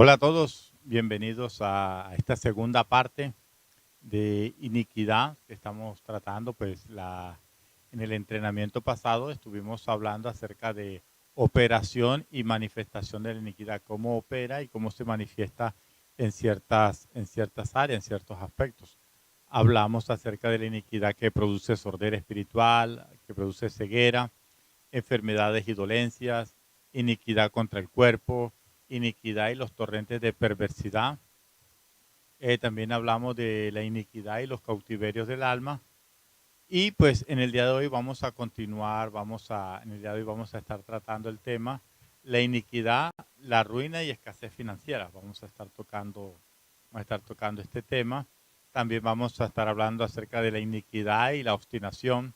Hola a todos, bienvenidos a esta segunda parte de iniquidad que estamos tratando. En el entrenamiento pasado estuvimos hablando acerca de operación y manifestación de la iniquidad, cómo opera y cómo se manifiesta en ciertas áreas, en ciertos aspectos. Hablamos acerca de la iniquidad que produce sordera espiritual, que produce ceguera, enfermedades y dolencias, iniquidad contra el cuerpo, iniquidad y los torrentes de perversidad. También hablamos de la iniquidad y los cautiverios del alma. Y pues en el día de hoy vamos a continuar, en el día de hoy vamos a estar tratando el tema, la iniquidad, la ruina y escasez financiera. Vamos a estar tocando este tema. También vamos a estar hablando acerca de la iniquidad y la obstinación.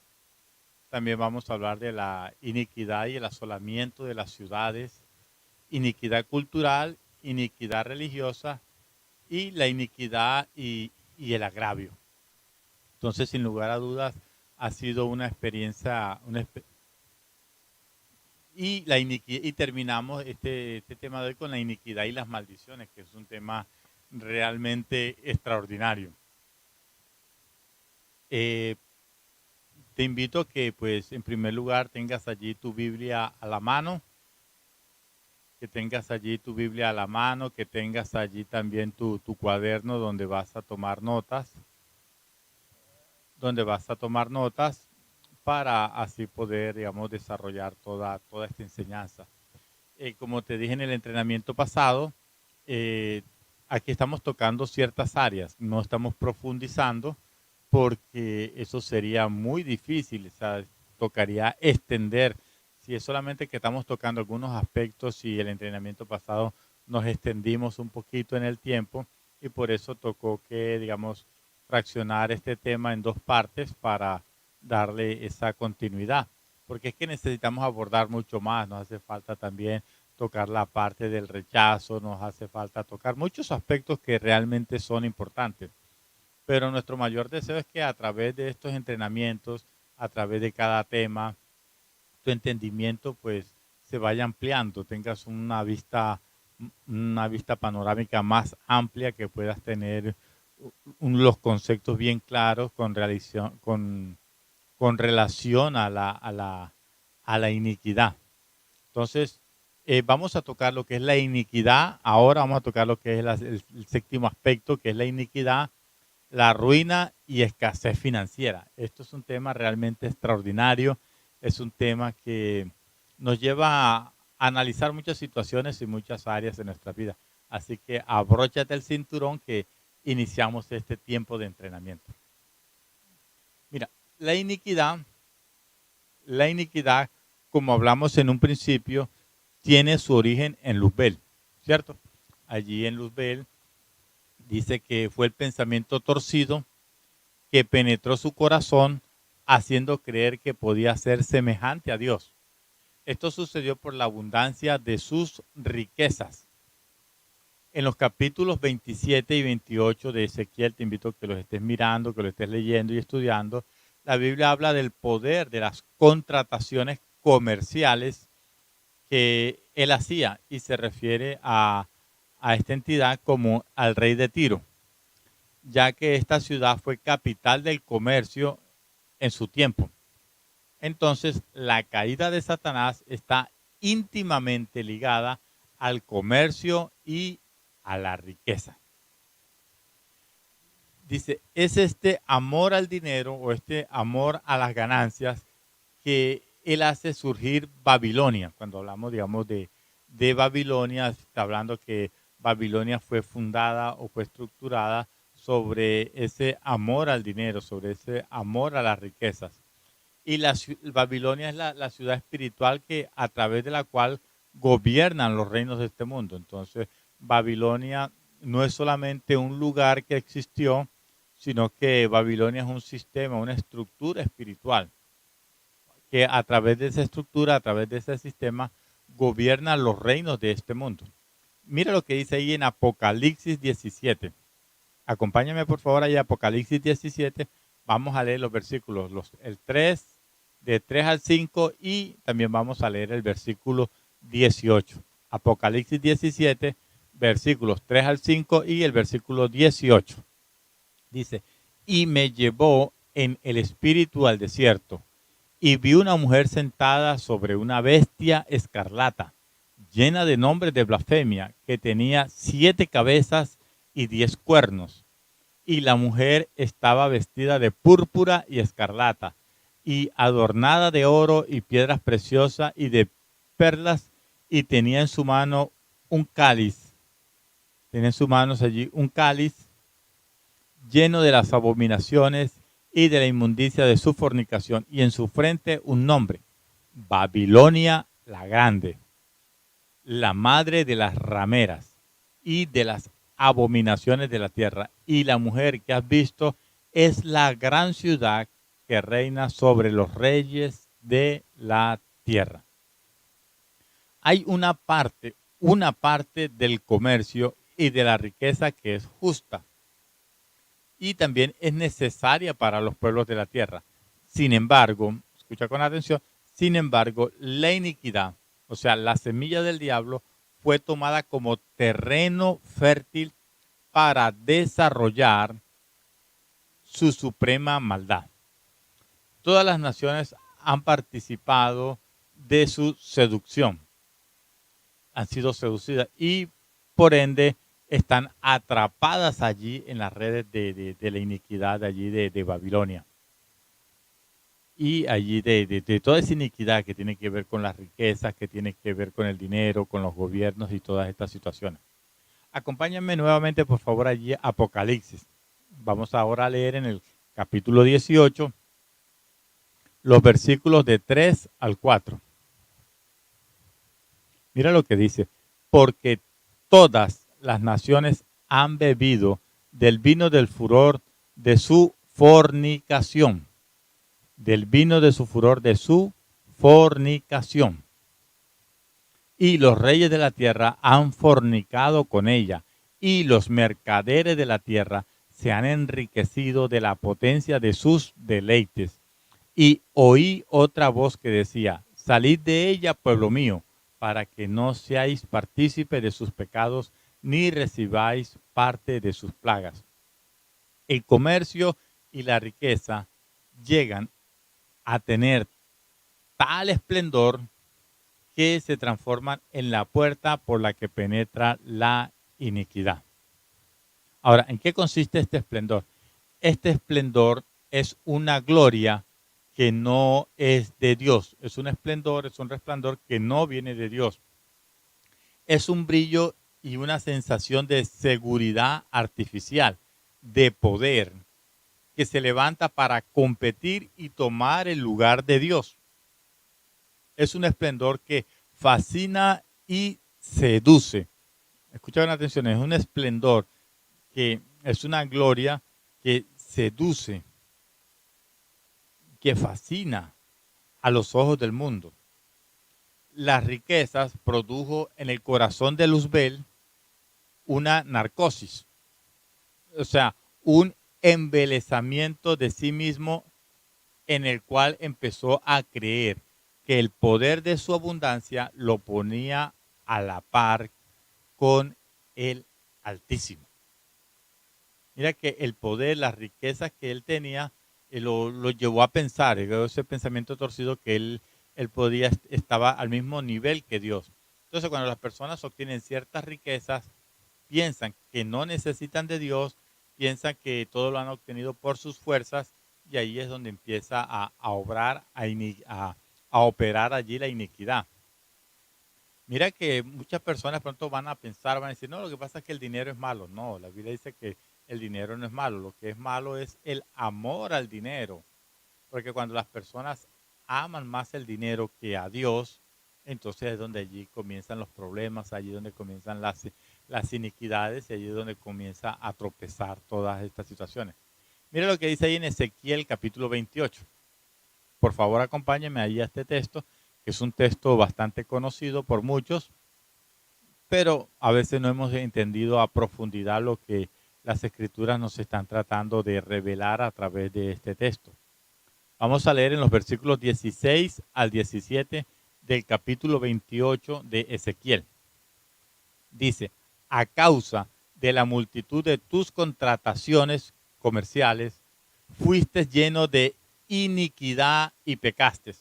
También vamos a hablar de la iniquidad y el asolamiento de las ciudades, iniquidad cultural, iniquidad religiosa y la iniquidad y el agravio. Entonces, sin lugar a dudas, ha sido una experiencia, y terminamos este tema de hoy con la iniquidad y las maldiciones, que es un tema realmente extraordinario. Te invito a que, pues, en primer lugar, tengas allí tu Biblia a la mano, que tengas allí también tu cuaderno donde vas a tomar notas, para así poder, digamos, desarrollar toda esta enseñanza. Como te dije en el entrenamiento pasado, aquí estamos tocando ciertas áreas, no estamos profundizando porque eso sería muy difícil, o sea, tocaría extender. Si es solamente que estamos tocando algunos aspectos y el entrenamiento pasado nos extendimos un poquito en el tiempo y por eso tocó que, digamos, fraccionar este tema en dos partes para darle esa continuidad. Porque es que necesitamos abordar mucho más, nos hace falta también tocar la parte del rechazo, nos hace falta tocar muchos aspectos que realmente son importantes. Pero nuestro mayor deseo es que a través de estos entrenamientos, a través de cada tema, tu entendimiento pues se vaya ampliando, tengas una vista panorámica más amplia, que puedas tener los conceptos bien claros con relación a la iniquidad. Entonces, vamos a tocar lo que es la iniquidad. Ahora vamos a tocar lo que es el séptimo aspecto, que es la iniquidad, la ruina y escasez financiera. Esto es un tema realmente extraordinario. Es un tema que nos lleva a analizar muchas situaciones y muchas áreas de nuestra vida. Así que abróchate el cinturón que iniciamos este tiempo de entrenamiento. Mira, la iniquidad, como hablamos en un principio, tiene su origen en Luzbel, ¿cierto? Allí en Luzbel dice que fue el pensamiento torcido que penetró su corazón, haciendo creer que podía ser semejante a Dios. Esto sucedió por la abundancia de sus riquezas. En los capítulos 27 y 28 de Ezequiel, te invito a que los estés mirando, que lo estés leyendo y estudiando. La Biblia habla del poder de las contrataciones comerciales que él hacía y se refiere a esta entidad como al rey de Tiro, ya que esta ciudad fue capital del comercio en su tiempo. Entonces, la caída de Satanás está íntimamente ligada al comercio y a la riqueza. Dice, es este amor al dinero o este amor a las ganancias que él hace surgir Babilonia. Cuando hablamos, digamos, de Babilonia, está hablando que Babilonia fue fundada o fue estructurada sobre ese amor al dinero, sobre ese amor a las riquezas. Y Babilonia es la ciudad espiritual a través de la cual gobiernan los reinos de este mundo. Entonces, Babilonia no es solamente un lugar que existió, sino que Babilonia es un sistema, una estructura espiritual, que a través de esa estructura, a través de ese sistema, gobierna los reinos de este mundo. Mira lo que dice ahí en Apocalipsis 17. Acompáñame por favor ahí a Apocalipsis 17. Vamos a leer los versículos, de 3 al 5, y también vamos a leer el versículo 18. Apocalipsis 17, versículos 3 al 5 y el versículo 18. Dice, y me llevó en el espíritu al desierto, y vi una mujer sentada sobre una bestia escarlata, llena de nombres de blasfemia, que tenía 7 cabezas y 10 cuernos. Y la mujer estaba vestida de púrpura y escarlata, y adornada de oro y piedras preciosas y de perlas, y tenía en su mano un cáliz. Tenía en sus manos allí un cáliz lleno de las abominaciones y de la inmundicia de su fornicación, y en su frente un nombre, Babilonia la Grande, la madre de las rameras y de las abominaciones de la tierra. Y la mujer que has visto es la gran ciudad que reina sobre los reyes de la tierra. Hay una parte del comercio y de la riqueza que es justa y también es necesaria para los pueblos de la tierra. Sin embargo, escucha con atención, sin embargo, la iniquidad, o sea, la semilla del diablo, fue tomada como terreno fértil para desarrollar su suprema maldad. Todas las naciones han participado de su seducción, han sido seducidas y por ende están atrapadas allí en las redes de la iniquidad de allí de Babilonia. Y allí de toda esa iniquidad que tiene que ver con las riquezas, que tiene que ver con el dinero, con los gobiernos y todas estas situaciones. Acompáñenme nuevamente, por favor, allí a Apocalipsis. Vamos ahora a leer en el capítulo 18 los versículos de 3 al 4. Mira lo que dice, porque todas las naciones han bebido del vino del furor de su fornicación, del vino de su furor de su fornicación. Y los reyes de la tierra han fornicado con ella, y los mercaderes de la tierra se han enriquecido de la potencia de sus deleites. Y oí otra voz que decía, salid de ella, pueblo mío, para que no seáis partícipe de sus pecados, ni recibáis parte de sus plagas. El comercio y la riqueza llegan a tener tal esplendor que se transforman en la puerta por la que penetra la iniquidad. Ahora, ¿en qué consiste este esplendor? Este esplendor es una gloria que no es de Dios. Es un esplendor, es un resplandor que no viene de Dios. Es un brillo y una sensación de seguridad artificial, de poder, que se levanta para competir y tomar el lugar de Dios. Es un esplendor que fascina y seduce. Escucha con atención, es un esplendor que es una gloria que seduce, que fascina a los ojos del mundo. Las riquezas produjo en el corazón de Luzbel una narcosis, o sea, un embelezamiento de sí mismo en el cual empezó a creer que el poder de su abundancia lo ponía a la par con el Altísimo. Mira que el poder, las riquezas que él tenía, lo llevó a pensar, ese pensamiento torcido que él estaba al mismo nivel que Dios. Entonces, cuando las personas obtienen ciertas riquezas, piensan que no necesitan de Dios, piensan que todo lo han obtenido por sus fuerzas, y ahí es donde empieza a obrar, a operar allí la iniquidad. Mira que muchas personas pronto van a pensar, van a decir, no, lo que pasa es que el dinero es malo. No, la Biblia dice que el dinero no es malo. Lo que es malo es el amor al dinero. Porque cuando las personas aman más el dinero que a Dios, entonces es donde allí comienzan los problemas, allí donde comienzan las iniquidades y allí es donde comienza a tropezar todas estas situaciones. Mira lo que dice ahí en Ezequiel capítulo 28. Por favor, acompáñenme ahí a este texto, que es un texto bastante conocido por muchos, pero a veces no hemos entendido a profundidad lo que las escrituras nos están tratando de revelar a través de este texto. Vamos a leer en los versículos 16 al 17 del capítulo 28 de Ezequiel. Dice, a causa de la multitud de tus contrataciones comerciales, fuiste lleno de iniquidad y pecaste,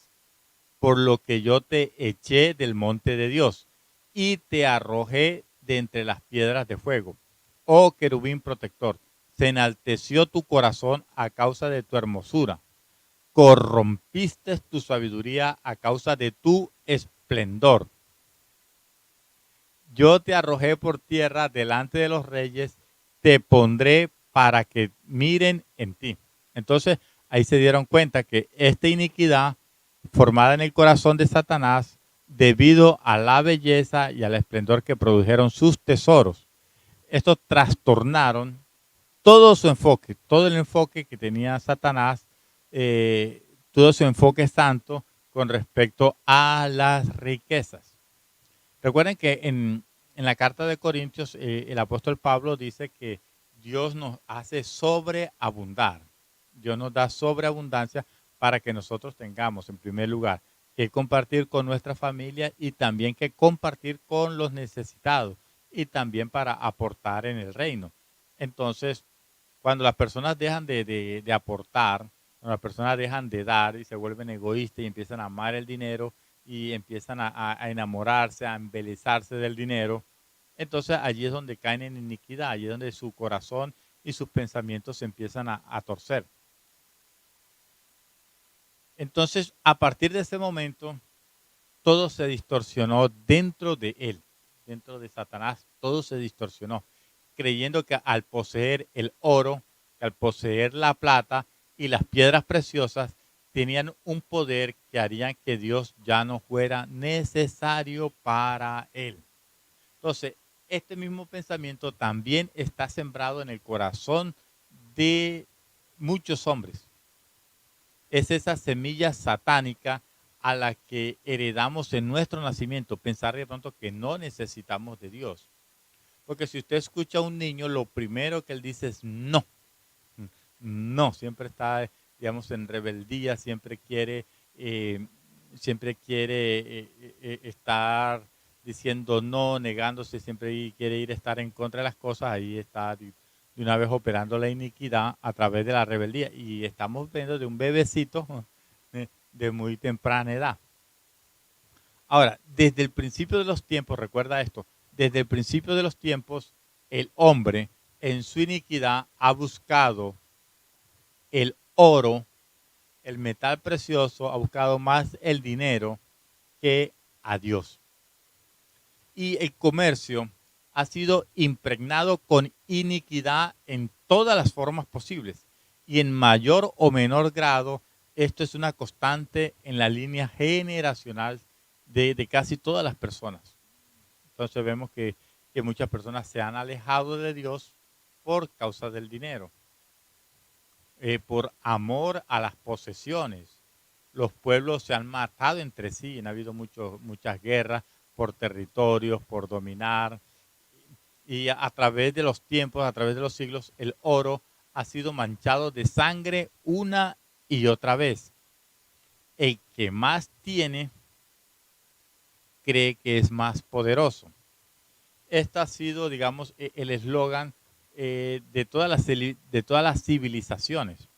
por lo que yo te eché del monte de Dios y te arrojé de entre las piedras de fuego. Oh querubín protector, se enalteció tu corazón a causa de tu hermosura, corrompiste tu sabiduría a causa de tu esplendor. Yo te arrojé por tierra delante de los reyes, te pondré para que miren en ti. Entonces, ahí se dieron cuenta que esta iniquidad formada en el corazón de Satanás, debido a la belleza y al esplendor que produjeron sus tesoros, estos trastornaron todo su enfoque, todo el enfoque que tenía Satanás, todo su enfoque santo con respecto a las riquezas. Recuerden que en la carta de Corintios, el apóstol Pablo dice que Dios nos hace sobreabundar. Dios nos da sobreabundancia para que nosotros tengamos, en primer lugar, que compartir con nuestra familia y también que compartir con los necesitados y también para aportar en el reino. Entonces, cuando las personas dejan de aportar, cuando las personas dejan de dar y se vuelven egoístas y empiezan a amar el dinero, y empiezan a enamorarse, a embelezarse del dinero, entonces allí es donde caen en iniquidad, allí es donde su corazón y sus pensamientos se empiezan a torcer. Entonces, a partir de ese momento, todo se distorsionó dentro de él, dentro de Satanás, todo se distorsionó, creyendo que al poseer el oro, que al poseer la plata y las piedras preciosas, tenían un poder que harían que Dios ya no fuera necesario para él. Entonces, este mismo pensamiento también está sembrado en el corazón de muchos hombres. Es esa semilla satánica a la que heredamos en nuestro nacimiento, pensar de pronto que no necesitamos de Dios. Porque si usted escucha a un niño, lo primero que él dice es no. No, siempre está, digamos, en rebeldía, siempre quiere estar diciendo no, negándose, siempre quiere ir a estar en contra de las cosas. Ahí está de una vez operando la iniquidad a través de la rebeldía. Y estamos viendo de un bebecito de muy temprana edad. Ahora, desde el principio de los tiempos, recuerda esto, desde el principio de los tiempos, el hombre en su iniquidad ha buscado el oro, el metal precioso, ha buscado más el dinero que a Dios. Y el comercio ha sido impregnado con iniquidad en todas las formas posibles. Y en mayor o menor grado, esto es una constante en la línea generacional de casi todas las personas. Entonces vemos que muchas personas se han alejado de Dios por causa del dinero, por amor a las posesiones. Los pueblos se han matado entre sí, han habido muchas guerras por territorios, por dominar. Y a través de los tiempos, a través de los siglos, el oro ha sido manchado de sangre una y otra vez. El que más tiene cree que es más poderoso. Este ha sido, digamos, el eslogan de todas las civilizaciones.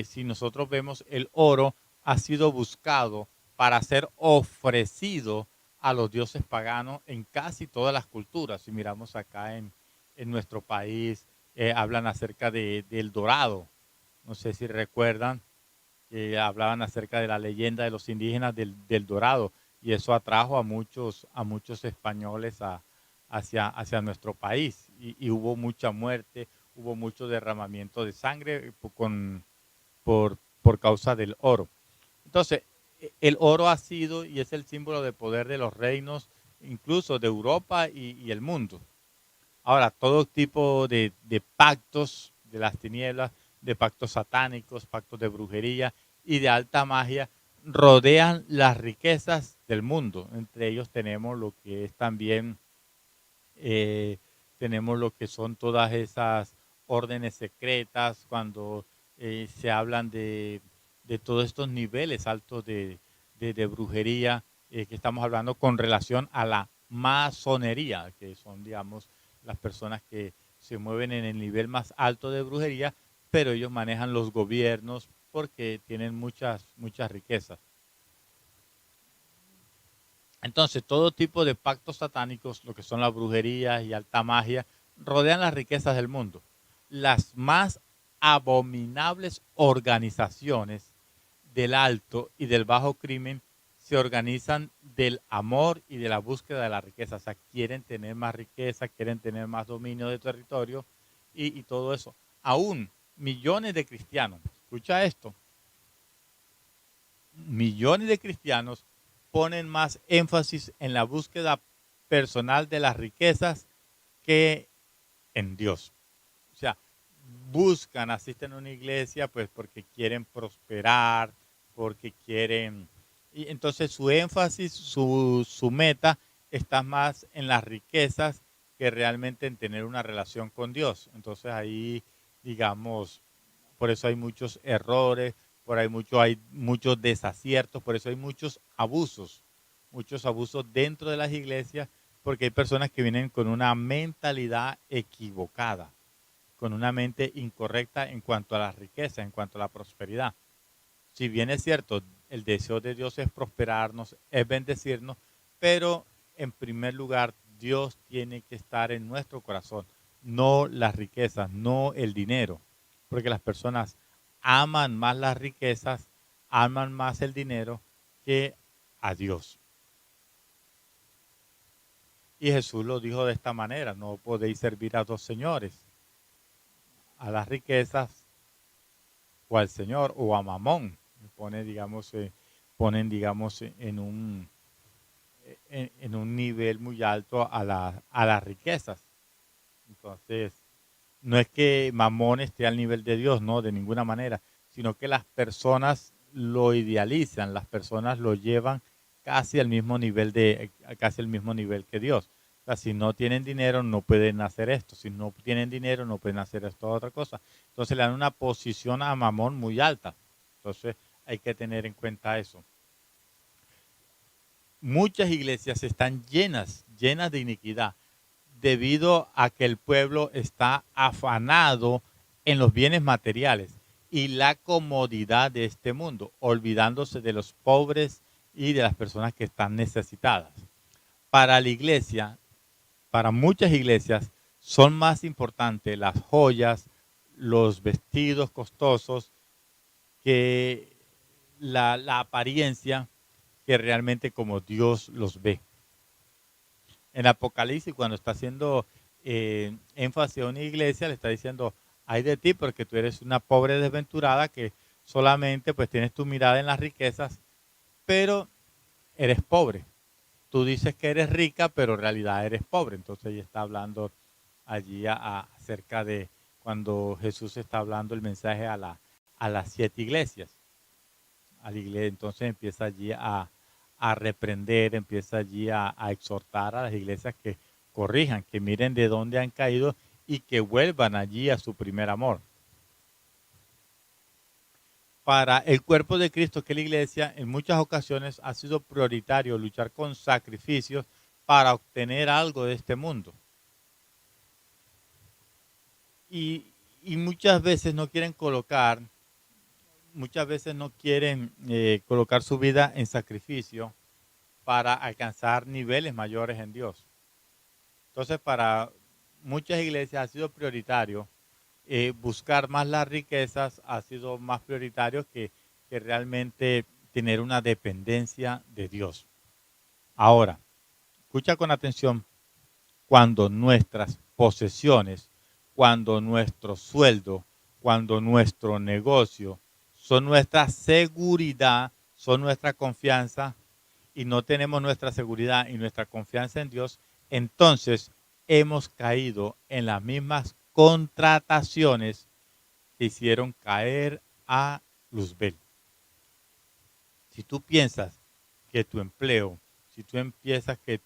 Si nosotros vemos, el oro ha sido buscado para ser ofrecido a los dioses paganos en casi todas las culturas. Si miramos acá en nuestro país, hablan acerca del dorado. No sé si recuerdan, hablaban acerca de la leyenda de los indígenas del dorado, y eso atrajo a muchos españoles hacia nuestro país, y hubo mucha muerte, hubo mucho derramamiento de sangre por causa del oro. Entonces, el oro ha sido y es el símbolo de poder de los reinos, incluso de Europa y el mundo. Ahora, todo tipo de pactos de las tinieblas, de pactos satánicos, pactos de brujería y de alta magia rodean las riquezas del mundo. Entre ellos tenemos lo que es también, tenemos lo que son todas esas órdenes secretas, cuando se hablan de todos estos niveles altos de brujería, que estamos hablando con relación a la masonería, que son, digamos, las personas que se mueven en el nivel más alto de brujería, pero ellos manejan los gobiernos porque tienen muchas riquezas. Entonces, todo tipo de pactos satánicos, lo que son las brujerías y alta magia, rodean las riquezas del mundo. Las más abominables organizaciones del alto y del bajo crimen se organizan del amor y de la búsqueda de la riqueza. O sea, quieren tener más riqueza, quieren tener más dominio de territorio y todo eso. Aún millones de cristianos, escucha esto, millones de cristianos ponen más énfasis en la búsqueda personal de las riquezas que en Dios. O sea, buscan, asisten a una iglesia pues porque quieren prosperar, porque quieren... Y entonces su énfasis, su meta está más en las riquezas que realmente en tener una relación con Dios. Entonces ahí, digamos, por eso hay muchos errores, hay muchos desaciertos, por eso hay muchos abusos dentro de las iglesias, porque hay personas que vienen con una mentalidad equivocada, con una mente incorrecta en cuanto a la riqueza, en cuanto a la prosperidad. Si bien es cierto, el deseo de Dios es prosperarnos, es bendecirnos, pero en primer lugar Dios tiene que estar en nuestro corazón, no las riquezas, no el dinero, porque las personas aman más las riquezas, aman más el dinero que a Dios. Y Jesús lo dijo de esta manera, no podéis servir a dos señores, a las riquezas o al Señor o a Mamón. Ponen, digamos, en un nivel muy alto a las riquezas. Entonces, no es que Mamón esté al nivel de Dios, no, de ninguna manera, sino que las personas lo idealizan, las personas lo llevan casi al mismo nivel que Dios. O sea, si no tienen dinero, no pueden hacer esto. Si no tienen dinero, no pueden hacer esto otra cosa. Entonces le dan una posición a Mamón muy alta. Entonces hay que tener en cuenta eso. Muchas iglesias están llenas de iniquidad, debido a que el pueblo está afanado en los bienes materiales y la comodidad de este mundo, olvidándose de los pobres y de las personas que están necesitadas. Para la iglesia, para muchas iglesias, son más importantes las joyas, los vestidos costosos, que la apariencia, que realmente como Dios los ve. En Apocalipsis, cuando está haciendo énfasis a una iglesia, le está diciendo, ay de ti, porque tú eres una pobre desventurada que solamente pues tienes tu mirada en las riquezas, pero eres pobre. Tú dices que eres rica, pero en realidad eres pobre. Entonces ella está hablando allí acerca de cuando Jesús está hablando el mensaje a las 7 iglesias. A la iglesia, entonces empieza allí a reprender, empieza allí a exhortar a las iglesias que corrijan, que miren de dónde han caído y que vuelvan allí a su primer amor. Para el cuerpo de Cristo, que es la iglesia, en muchas ocasiones ha sido prioritario luchar con sacrificios para obtener algo de este mundo. Y muchas veces no quieren colocar su vida en sacrificio para alcanzar niveles mayores en Dios. Entonces, para muchas iglesias ha sido prioritario buscar más las riquezas, ha sido más prioritario que realmente tener una dependencia de Dios. Ahora, escucha con atención, cuando nuestras posesiones, cuando nuestro sueldo, cuando nuestro negocio son nuestra seguridad, son nuestra confianza, y no tenemos nuestra seguridad y nuestra confianza en Dios, entonces hemos caído en las mismas contrataciones que hicieron caer a Luzbel. Si tú piensas que tu empleo, si tú piensas que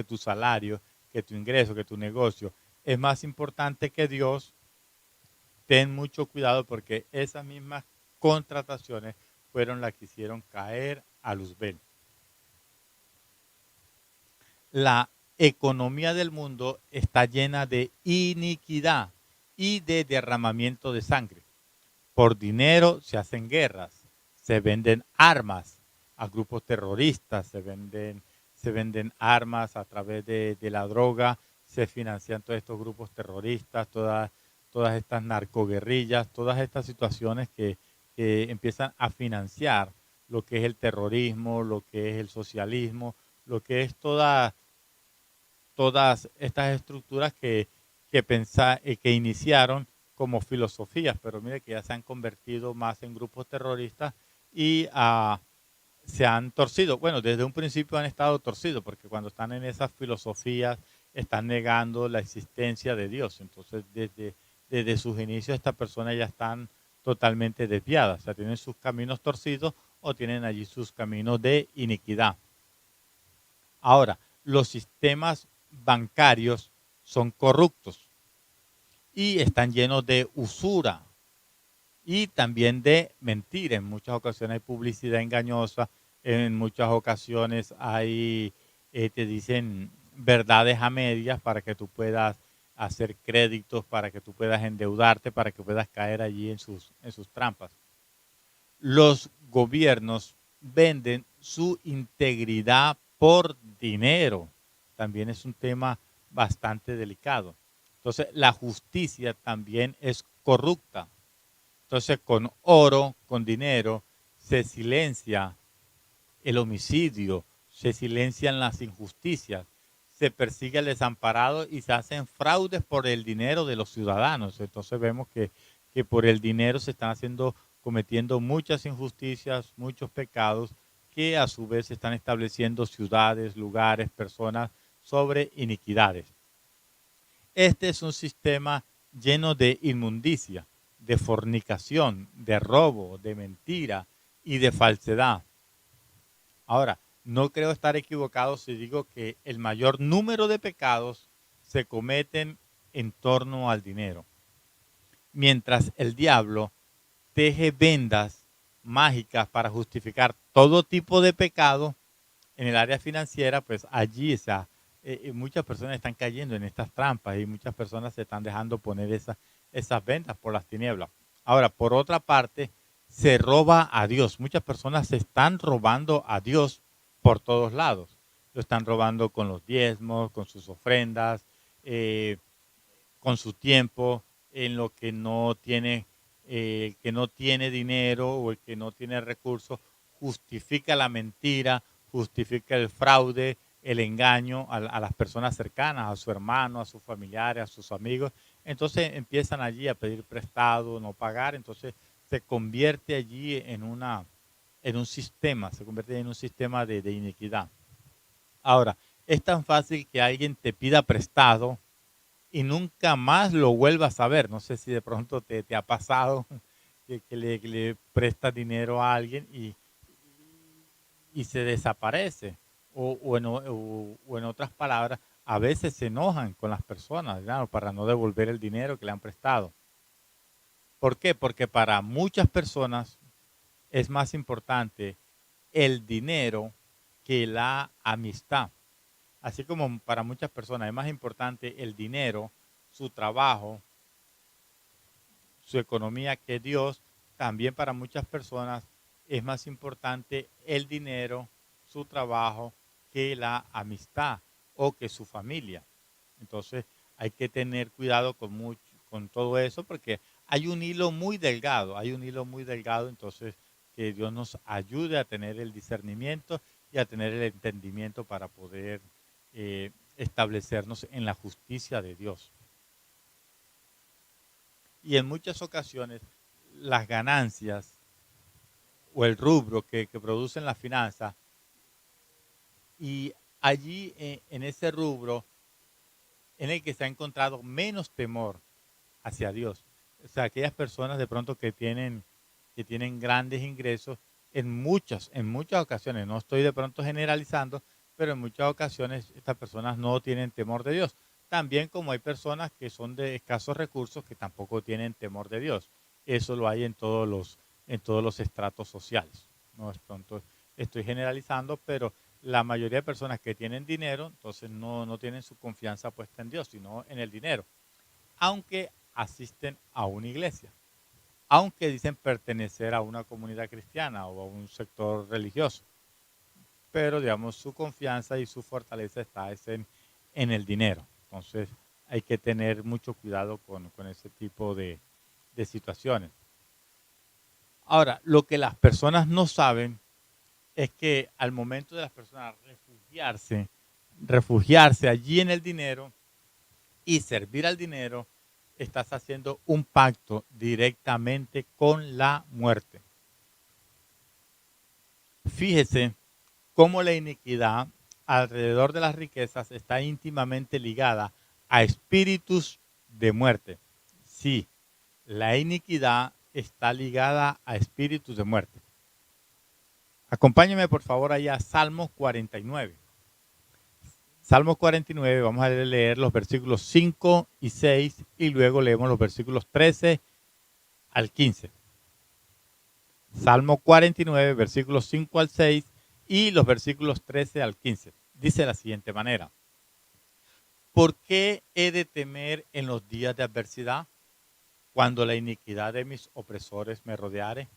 tu salario, que tu ingreso, que tu negocio es más importante que Dios, ten mucho cuidado, porque esas mismas contrataciones fueron las que hicieron caer a Luzbel. La economía del mundo está llena de iniquidad y de derramamiento de sangre. Por dinero se hacen guerras, se venden armas a grupos terroristas, se venden armas a través de la droga, se financian todos estos grupos terroristas, todas estas narcoguerrillas, todas estas situaciones que empiezan a financiar lo que es el terrorismo, lo que es el socialismo, lo que es todas estas estructuras que iniciaron como filosofías, pero mire que ya se han convertido más en grupos terroristas y se han torcido. Bueno, desde un principio han estado torcidos, porque cuando están en esas filosofías están negando la existencia de Dios. Entonces, desde sus inicios, estas personas ya están totalmente desviadas. O sea, tienen sus caminos torcidos o tienen allí sus caminos de iniquidad. Ahora, los sistemas bancarios son corruptos y están llenos de usura y también de mentira. En muchas ocasiones hay publicidad engañosa, en muchas ocasiones te dicen verdades a medias para que tú puedas hacer créditos, para que tú puedas endeudarte, para que puedas caer allí en sus trampas. Los gobiernos venden su integridad por dinero. También es un tema bastante delicado. Entonces, la justicia también es corrupta. Entonces, con oro, con dinero, se silencia el homicidio, se silencian las injusticias, se persigue al desamparado y se hacen fraudes por el dinero de los ciudadanos. Entonces vemos que por el dinero se están cometiendo muchas injusticias, muchos pecados, que a su vez se están estableciendo ciudades, lugares, personas sobre iniquidades. Este es un sistema lleno de inmundicia, de fornicación, de robo, de mentira y de falsedad. Ahora, no creo estar equivocado si digo que el mayor número de pecados se cometen en torno al dinero. Mientras el diablo teje vendas mágicas para justificar todo tipo de pecado en el área financiera, pues allí muchas personas están cayendo en estas trampas y muchas personas se están dejando poner esas vendas por las tinieblas. Ahora, por otra parte, se roba a Dios. Muchas personas se están robando a Dios por todos lados. Lo están robando con los diezmos, con sus ofrendas, con su tiempo, en lo que no tiene, el que no tiene dinero o el que no tiene recursos, justifica la mentira, justifica el fraude, el engaño a las personas cercanas, a su hermano, a sus familiares, a sus amigos. Entonces empiezan allí a pedir prestado, no pagar. Entonces se convierte allí en un sistema, se convierte en un sistema de iniquidad. Ahora, es tan fácil que alguien te pida prestado y nunca más lo vuelvas a ver. No sé si de pronto te ha pasado que le prestas dinero a alguien y se desaparece. O en otras palabras, a veces se enojan con las personas, ¿verdad? Para no devolver el dinero que le han prestado. ¿Por qué? Porque para muchas personas es más importante el dinero que la amistad. Así como para muchas personas es más importante el dinero, su trabajo, su economía que Dios, también para muchas personas es más importante el dinero, su trabajo, que la amistad o que su familia. Entonces hay que tener cuidado con todo eso, porque hay un hilo muy delgado, entonces que Dios nos ayude a tener el discernimiento y a tener el entendimiento para poder establecernos en la justicia de Dios. Y en muchas ocasiones las ganancias o el rubro que producen las finanzas, y allí en ese rubro en el que se ha encontrado menos temor hacia Dios. O sea, aquellas personas de pronto que tienen grandes ingresos en muchas ocasiones, no estoy de pronto generalizando, pero en muchas ocasiones estas personas no tienen temor de Dios. También como hay personas que son de escasos recursos que tampoco tienen temor de Dios. Eso lo hay en todos los estratos sociales. No es pronto, estoy generalizando, pero la mayoría de personas que tienen dinero, entonces no tienen su confianza puesta en Dios, sino en el dinero, aunque asisten a una iglesia, aunque dicen pertenecer a una comunidad cristiana o a un sector religioso, pero digamos su confianza y su fortaleza está en el dinero. Entonces hay que tener mucho cuidado con ese tipo de situaciones. Ahora, lo que las personas no saben es que al momento de las personas refugiarse allí en el dinero y servir al dinero, estás haciendo un pacto directamente con la muerte. Fíjese cómo la iniquidad alrededor de las riquezas está íntimamente ligada a espíritus de muerte. Sí, la iniquidad está ligada a espíritus de muerte. Acompáñeme por favor allá a Salmos 49. Salmos 49, vamos a leer los versículos 5 y 6 y luego leemos los versículos 13 al 15. Salmo 49, versículos 5 al 6 y los versículos 13 al 15. Dice de la siguiente manera: ¿por qué he de temer en los días de adversidad, cuando la iniquidad de mis opresores me rodeare?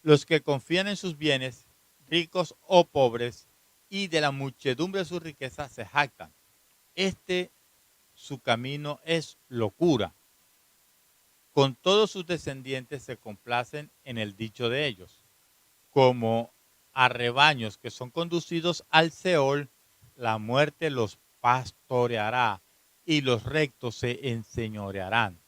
Los que confían en sus bienes, ricos o pobres, y de la muchedumbre de sus riquezas se jactan. Su camino es locura. Con todos sus descendientes se complacen en el dicho de ellos. Como a rebaños que son conducidos al Seol, la muerte los pastoreará y los rectos se enseñorearán.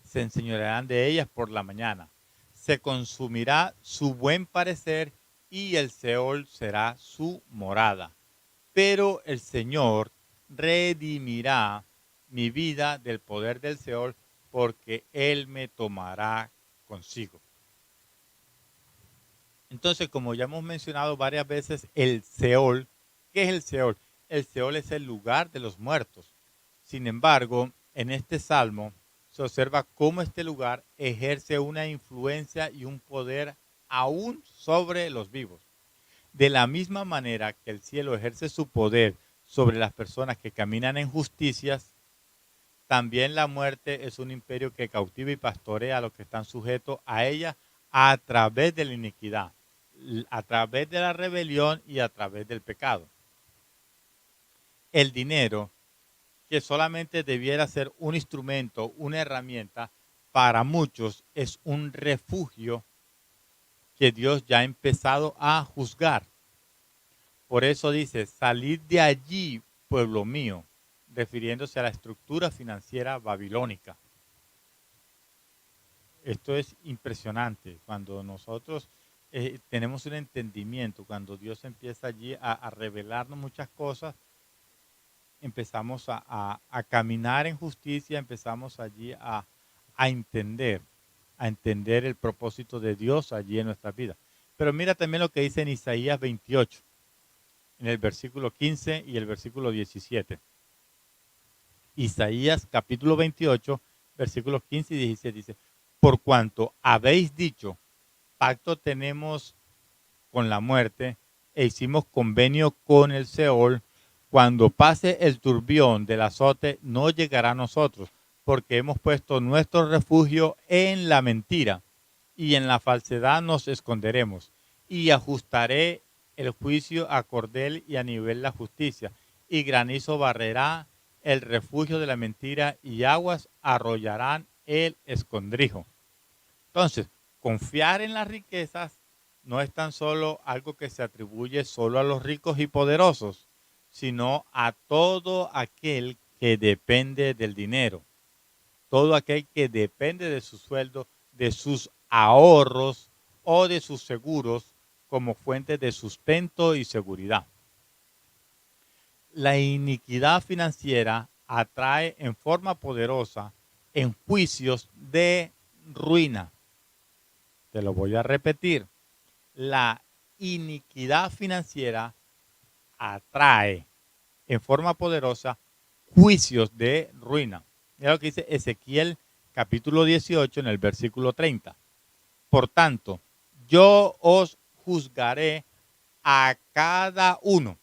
Se enseñorearán de ellas por la mañana. Se consumirá su buen parecer y el Seol será su morada. Pero el Señor redimirá mi vida del poder del Seol, porque Él me tomará consigo. Entonces, como ya hemos mencionado varias veces, el Seol, ¿qué es el Seol? El Seol es el lugar de los muertos. Sin embargo, en este salmo se observa cómo este lugar ejerce una influencia y un poder aún sobre los vivos. De la misma manera que el cielo ejerce su poder sobre las personas que caminan en justicias, también la muerte es un imperio que cautiva y pastorea a los que están sujetos a ella a través de la iniquidad, a través de la rebelión y a través del pecado. El dinero, que solamente debiera ser un instrumento, una herramienta, para muchos es un refugio que Dios ya ha empezado a juzgar. Por eso dice: salid de allí, pueblo mío, refiriéndose a la estructura financiera babilónica. Esto es impresionante. Cuando nosotros tenemos un entendimiento, cuando Dios empieza allí a revelarnos muchas cosas, empezamos a caminar en justicia, empezamos allí a entender el propósito de Dios allí en nuestra vida. Pero mira también lo que dice en Isaías 28, en el versículo 15 y el versículo 17. Isaías capítulo 28, versículos 15 y 17 dice: por cuanto habéis dicho, pacto tenemos con la muerte e hicimos convenio con el Seol, cuando pase el turbión del azote no llegará a nosotros, porque hemos puesto nuestro refugio en la mentira y en la falsedad nos esconderemos. Y ajustaré el juicio a cordel y a nivel la justicia, y granizo barrerá el refugio de la mentira y aguas arrollarán el escondrijo. Entonces, confiar en las riquezas no es tan solo algo que se atribuye solo a los ricos y poderosos, sino a todo aquel que depende del dinero, todo aquel que depende de su sueldo, de sus ahorros o de sus seguros como fuente de sustento y seguridad. La iniquidad financiera atrae en forma poderosa en juicios de ruina. Te lo voy a repetir. La iniquidad financiera atrae en forma poderosa juicios de ruina. Mira lo que dice Ezequiel capítulo 18 en el versículo 30. Por tanto, yo os juzgaré a cada uno.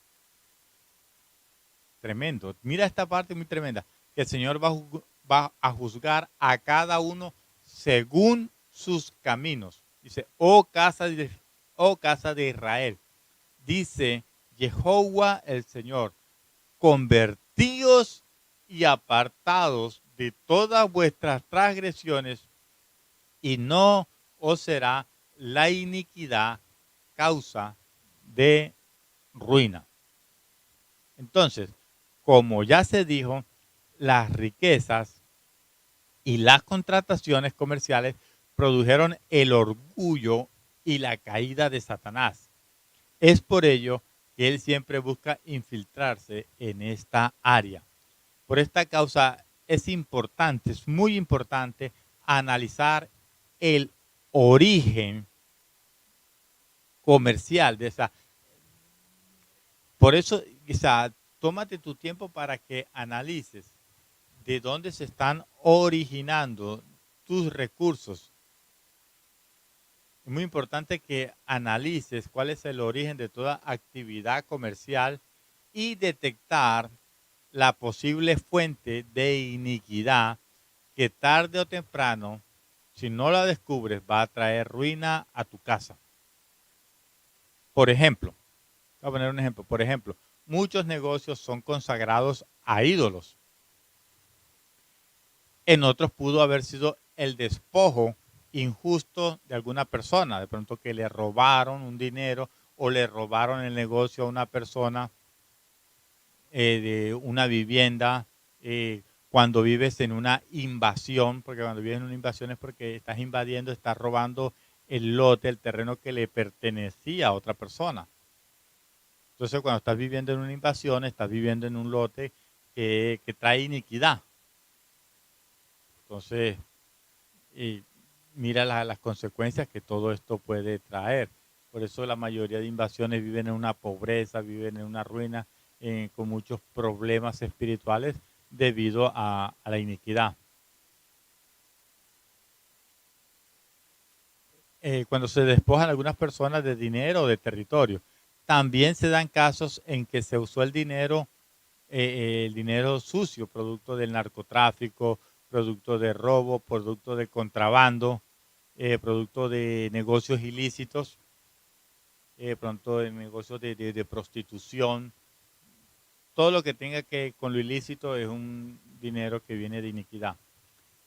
Tremendo. Mira esta parte muy tremenda. Que el Señor va a juzgar a cada uno según sus caminos. Dice, oh casa de Israel. Dice Jehová el Señor, convertíos y apartados de todas vuestras transgresiones, y no os será la iniquidad causa de ruina. Entonces, como ya se dijo, las riquezas y las contrataciones comerciales produjeron el orgullo y la caída de Satanás. Es por ello que él siempre busca infiltrarse en esta área. Por esta causa es importante, es muy importante analizar el origen comercial de esa. Por eso, quizá, tómate tu tiempo para que analices de dónde se están originando tus recursos. Es muy importante que analices cuál es el origen de toda actividad comercial y detectar la posible fuente de iniquidad que tarde o temprano, si no la descubres, va a traer ruina a tu casa. Por ejemplo, voy a poner un ejemplo. Por ejemplo, muchos negocios son consagrados a ídolos. En otros pudo haber sido el despojo injusto de alguna persona, de pronto que le robaron un dinero o le robaron el negocio a una persona de una vivienda, cuando vives en una invasión, porque cuando vives en una invasión es porque estás invadiendo, estás robando el lote, el terreno que le pertenecía a otra persona. Entonces, cuando estás viviendo en una invasión, estás viviendo en un lote que trae iniquidad. Entonces, mira las consecuencias que todo esto puede traer. Por eso la mayoría de invasiones viven en una pobreza, viven en una ruina, con muchos problemas espirituales debido a la iniquidad. Cuando se despojan algunas personas de dinero o de territorio, también se dan casos en que se usó el dinero sucio, producto del narcotráfico, producto de robo, producto de contrabando, producto de negocios ilícitos, pronto de negocios de prostitución. Todo lo que tenga que con lo ilícito es un dinero que viene de iniquidad.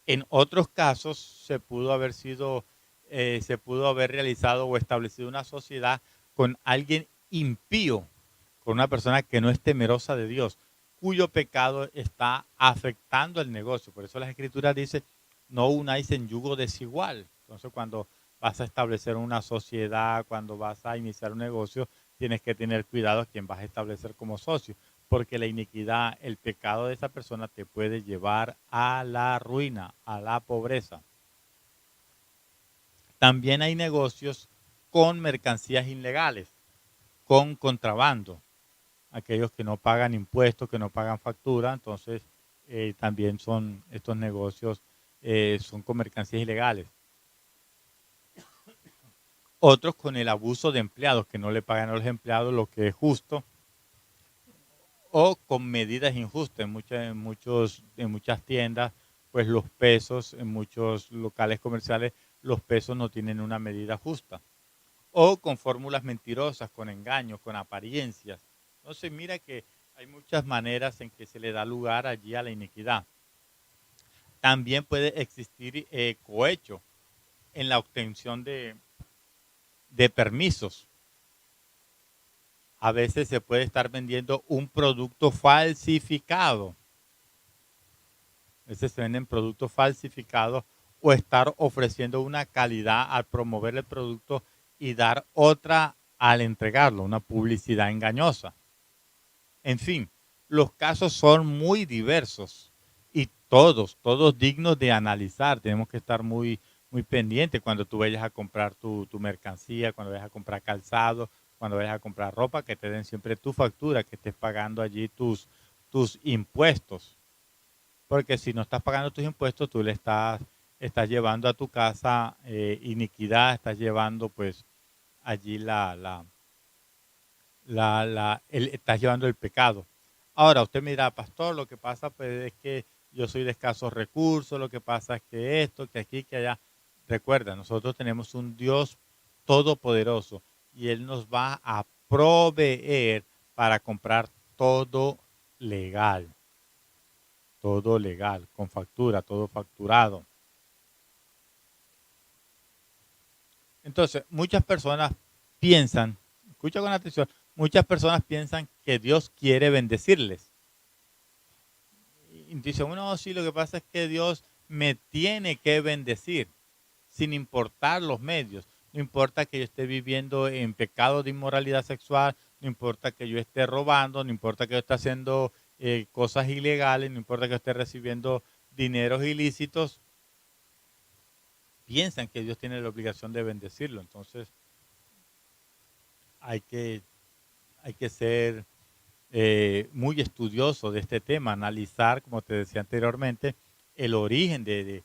En otros casos se pudo haber realizado o establecido una sociedad con alguien impío, con una persona que no es temerosa de Dios, cuyo pecado está afectando el negocio. Por eso las escrituras dicen, no unáis en yugo desigual. Entonces, cuando vas a establecer una sociedad, cuando vas a iniciar un negocio, tienes que tener cuidado a quién vas a establecer como socio, porque la iniquidad, el pecado de esa persona te puede llevar a la ruina, a la pobreza. También hay negocios con mercancías ilegales, con contrabando. Aquellos que no pagan impuestos, que no pagan factura, entonces también son estos negocios, son con mercancías ilegales. Otros con el abuso de empleados, que no le pagan a los empleados lo que es justo, o con medidas injustas. En muchas tiendas, pues los pesos, en muchos locales comerciales, los pesos no tienen una medida justa. O con fórmulas mentirosas, con engaños, con apariencias. Entonces mira que hay muchas maneras en que se le da lugar allí a la iniquidad. También puede existir cohecho en la obtención de permisos. A veces se puede estar vendiendo un producto falsificado. A veces se venden productos falsificados o estar ofreciendo una calidad al promover el producto y dar otra al entregarlo, una publicidad engañosa. En fin, los casos son muy diversos y todos dignos de analizar. Tenemos que estar muy pendientes cuando tú vayas a comprar tu mercancía, cuando vayas a comprar calzado, cuando vayas a comprar ropa, que te den siempre tu factura, que estés pagando allí tus impuestos. Porque si no estás pagando tus impuestos, tú estás llevando a tu casa iniquidad, estás llevando pues allí estás llevando el pecado. Ahora, usted me dirá, pastor, lo que pasa pues, es que yo soy de escasos recursos, lo que pasa es que esto, que aquí, que allá. Recuerda, nosotros tenemos un Dios todopoderoso y Él nos va a proveer para comprar todo legal, con factura, todo facturado. Entonces, muchas personas piensan, escucha con atención, muchas personas piensan que Dios quiere bendecirles. Y dicen, bueno, sí, lo que pasa es que Dios me tiene que bendecir, sin importar los medios. No importa que yo esté viviendo en pecado de inmoralidad sexual, no importa que yo esté robando, no importa que yo esté haciendo cosas ilegales, no importa que yo esté recibiendo dineros ilícitos, piensan que Dios tiene la obligación de bendecirlo. Entonces hay que, hay que ser muy estudioso de este tema, analizar, como te decía anteriormente, el origen de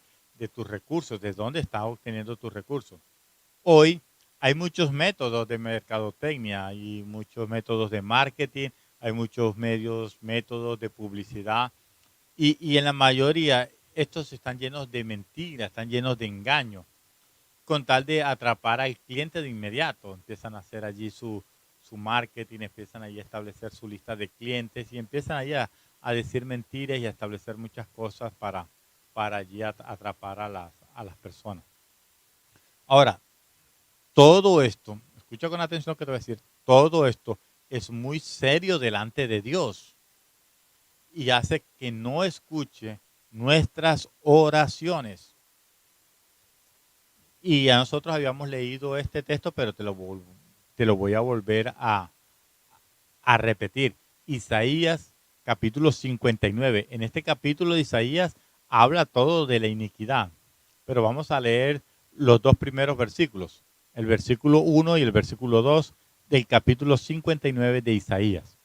tus recursos, de dónde estás obteniendo tus recursos. Hoy hay muchos métodos de mercadotecnia, hay muchos métodos de marketing, hay muchos métodos de publicidad y en la mayoría estos están llenos de mentiras, están llenos de engaños, con tal de atrapar al cliente de inmediato. Empiezan a hacer allí su marketing, empiezan allí a establecer su lista de clientes y empiezan allí a decir mentiras y a establecer muchas cosas para allí atrapar a las personas. Ahora, todo esto, escucha con atención lo que te voy a decir, todo esto es muy serio delante de Dios y hace que no escuche nuestras oraciones. Y a nosotros habíamos leído este texto, pero te lo voy a volver a repetir. Isaías capítulo 59. En este capítulo de Isaías habla todo de la iniquidad, pero vamos a leer los dos primeros versículos, el versículo 1 y el versículo 2 del capítulo 59 de Isaías.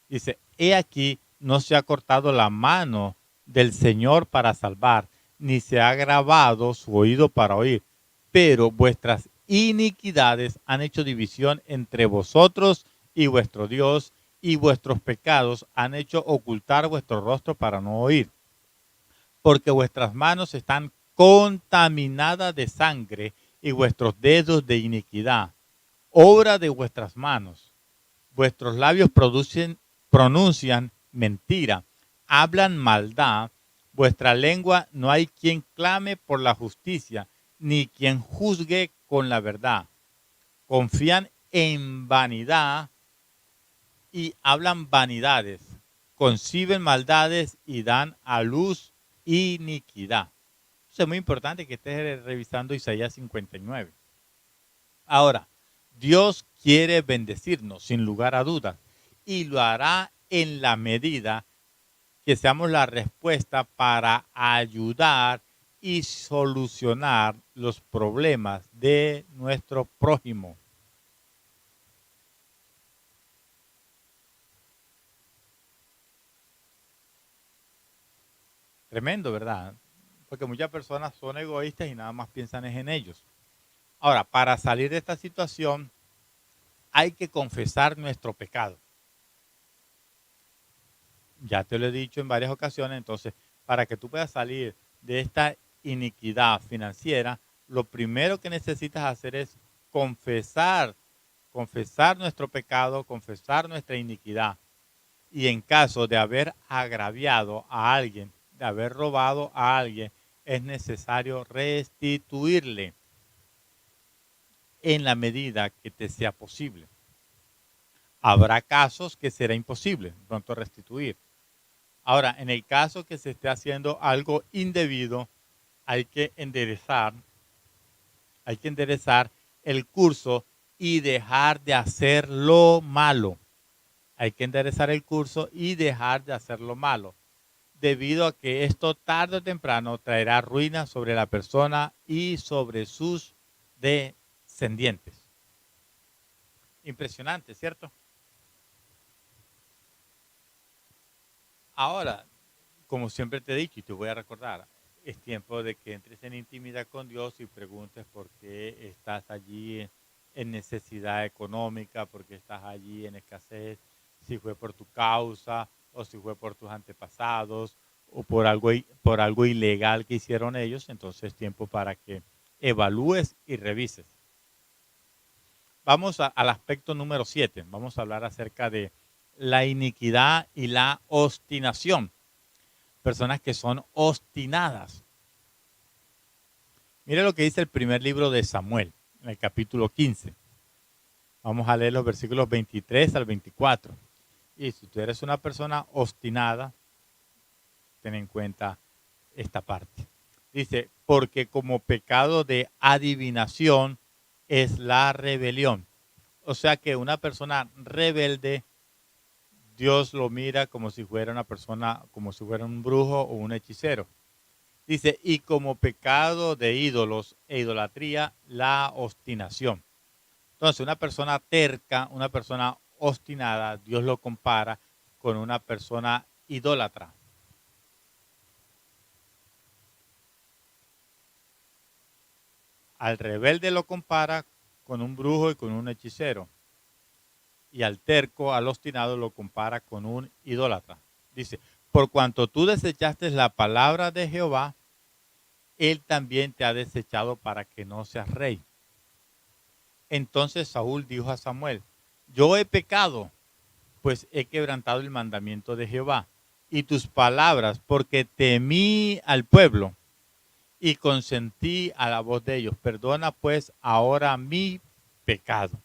Dice, he aquí, no se ha cortado la mano del Señor para salvar, ni se ha agravado su oído para oír, pero vuestras iniquidades han hecho división entre vosotros y vuestro Dios, y vuestros pecados han hecho ocultar vuestro rostro para no oír, porque vuestras manos están contaminadas de sangre y vuestros dedos de iniquidad, obra de vuestras manos. Vuestros labios pronuncian mentira, hablan maldad. Vuestra lengua no hay quien clame por la justicia, ni quien juzgue con la verdad. Confían en vanidad y hablan vanidades. Conciben maldades y dan a luz iniquidad. Eso es muy importante que estés revisando Isaías 59. Ahora, Dios quiere bendecirnos sin lugar a dudas y lo hará en la medida que seamos la respuesta para ayudar y solucionar los problemas de nuestro prójimo. Tremendo, ¿verdad? Porque muchas personas son egoístas y nada más piensan en ellos. Ahora, para salir de esta situación hay que confesar nuestro pecado. Ya te lo he dicho en varias ocasiones, entonces, para que tú puedas salir de esta iniquidad financiera, lo primero que necesitas hacer es confesar nuestro pecado, confesar nuestra iniquidad. Y en caso de haber agraviado a alguien, de haber robado a alguien, es necesario restituirle en la medida que te sea posible. Habrá casos que será imposible pronto restituir. Ahora, en el caso que se esté haciendo algo indebido, hay que enderezar, hay que enderezar el curso y dejar de hacer lo malo. Hay que enderezar el curso y dejar de hacer lo malo, debido a que esto tarde o temprano traerá ruina sobre la persona y sobre sus descendientes. Impresionante, ¿cierto? Ahora, como siempre te he dicho y te voy a recordar, es tiempo de que entres en intimidad con Dios y preguntes por qué estás allí en necesidad económica, porque estás allí en escasez, si fue por tu causa o si fue por tus antepasados o por algo ilegal que hicieron ellos, entonces es tiempo para que evalúes y revises. Vamos al aspecto número 7. Vamos a hablar acerca de la iniquidad y la obstinación. Personas que son obstinadas. Mire lo que dice el primer libro de Samuel, en el capítulo 15. Vamos a leer los versículos 23 al 24. Y si tú eres una persona obstinada, ten en cuenta esta parte. Dice, porque como pecado de adivinación es la rebelión. O sea que una persona rebelde, Dios lo mira como si fuera una persona, como si fuera un brujo o un hechicero. Dice, y como pecado de ídolos e idolatría, la obstinación. Entonces, una persona terca, una persona obstinada, Dios lo compara con una persona idólatra. Al rebelde lo compara con un brujo y con un hechicero. Y al terco, al obstinado, lo compara con un idólatra. Dice, por cuanto tú desechaste la palabra de Jehová, él también te ha desechado para que no seas rey. Entonces Saúl dijo a Samuel, yo he pecado, pues he quebrantado el mandamiento de Jehová y tus palabras, porque temí al pueblo y consentí a la voz de ellos. Perdona pues ahora mi pecado.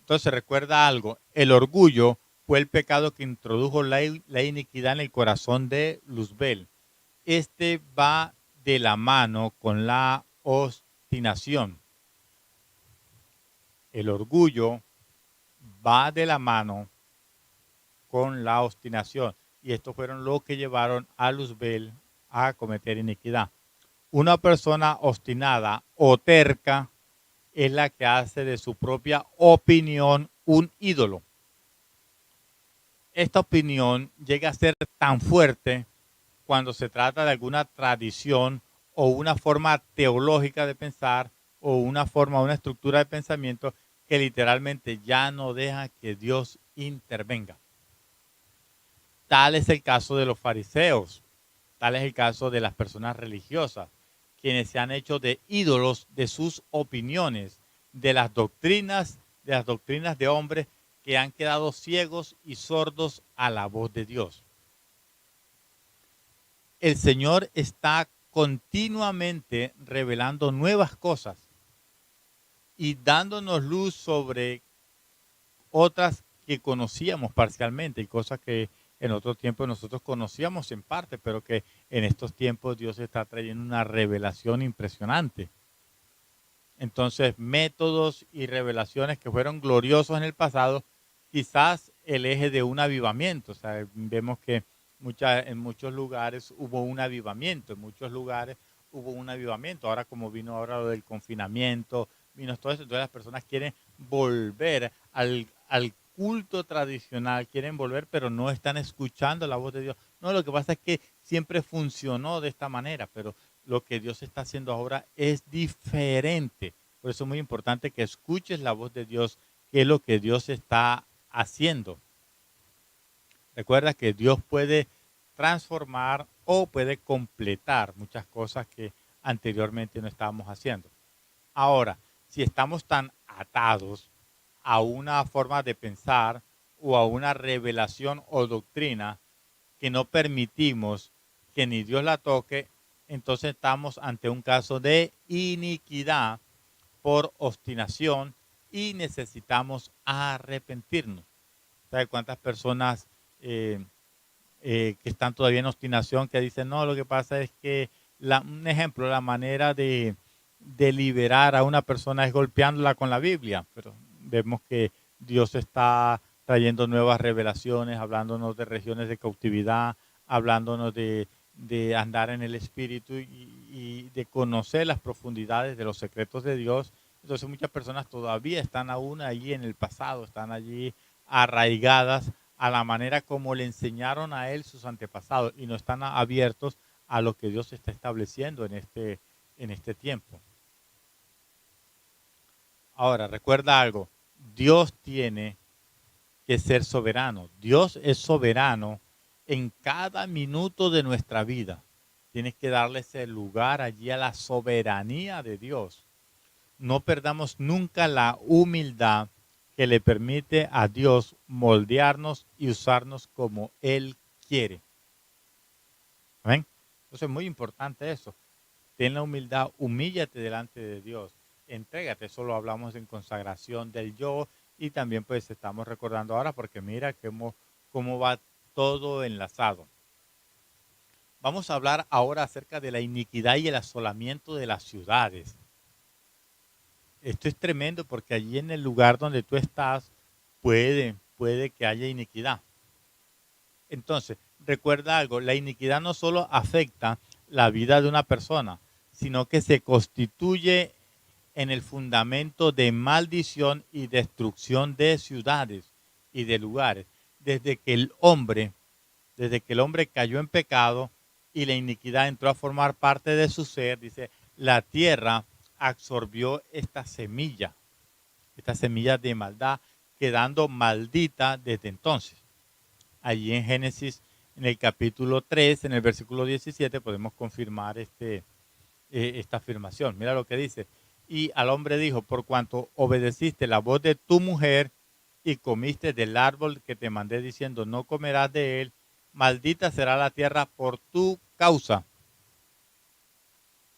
Entonces recuerda algo, el orgullo fue el pecado que introdujo la iniquidad en el corazón de Luzbel. Este va de la mano con la obstinación. El orgullo va de la mano con la obstinación. Y estos fueron los que llevaron a Luzbel a cometer iniquidad. Una persona obstinada o terca es la que hace de su propia opinión un ídolo. Esta opinión llega a ser tan fuerte cuando se trata de alguna tradición o una forma teológica de pensar o una estructura de pensamiento que literalmente ya no deja que Dios intervenga. Tal es el caso de los fariseos, tal es el caso de las personas religiosas, quienes se han hecho de ídolos de sus opiniones, de las doctrinas de hombres que han quedado ciegos y sordos a la voz de Dios. El Señor está continuamente revelando nuevas cosas y dándonos luz sobre otras que conocíamos parcialmente y cosas que en otros tiempos nosotros conocíamos en parte, pero que en estos tiempos Dios está trayendo una revelación impresionante. Entonces, métodos y revelaciones que fueron gloriosos en el pasado, quizás el eje de un avivamiento. O sea, vemos que en muchos lugares hubo un avivamiento, en muchos lugares hubo un avivamiento. Ahora como vino ahora lo del confinamiento, vino todo eso, entonces las personas quieren volver al culto tradicional, quieren volver, pero no están escuchando la voz de Dios. No, lo que pasa es que siempre funcionó de esta manera, pero lo que Dios está haciendo ahora es diferente. Por eso es muy importante que escuches la voz de Dios, qué es lo que Dios está haciendo. Recuerda que Dios puede transformar o puede completar muchas cosas que anteriormente no estábamos haciendo. Ahora, si estamos tan atados a una forma de pensar o a una revelación o doctrina que no permitimos que ni Dios la toque, entonces estamos ante un caso de iniquidad por obstinación y necesitamos arrepentirnos. ¿Sabe cuántas personas que están todavía en obstinación que dicen, no, lo que pasa es que, un ejemplo, la manera de liberar a una persona es golpeándola con la Biblia, pero vemos que Dios está trayendo nuevas revelaciones, hablándonos de regiones de cautividad, hablándonos de andar en el Espíritu y de conocer las profundidades de los secretos de Dios. Entonces muchas personas todavía están aún allí en el pasado, están allí arraigadas a la manera como le enseñaron a él sus antepasados y no están abiertos a lo que Dios está estableciendo en este tiempo. Ahora, recuerda algo, Dios tiene que ser soberano. Dios es soberano en cada minuto de nuestra vida. Tienes que darle ese lugar allí a la soberanía de Dios. No perdamos nunca la humildad que le permite a Dios moldearnos y usarnos como Él quiere. ¿Ven? Entonces es muy importante eso. Ten la humildad, humíllate delante de Dios, entrégate. Eso lo hablamos en consagración del yo y también pues estamos recordando ahora porque mira cómo va todo enlazado. Vamos a hablar ahora acerca de la iniquidad y el asolamiento de las ciudades. Esto es tremendo porque allí en el lugar donde tú estás puede que haya iniquidad. Entonces, recuerda algo, la iniquidad no solo afecta la vida de una persona, sino que se constituye en el fundamento de maldición y destrucción de ciudades y de lugares. Desde que el hombre cayó en pecado y la iniquidad entró a formar parte de su ser, dice, la tierra absorbió esta semilla de maldad, quedando maldita desde entonces. Allí en Génesis, en el capítulo 3, en el versículo 17, podemos confirmar esta afirmación. Mira lo que dice. Y al hombre dijo, por cuanto obedeciste la voz de tu mujer y comiste del árbol que te mandé diciendo, no comerás de él, maldita será la tierra por tu causa.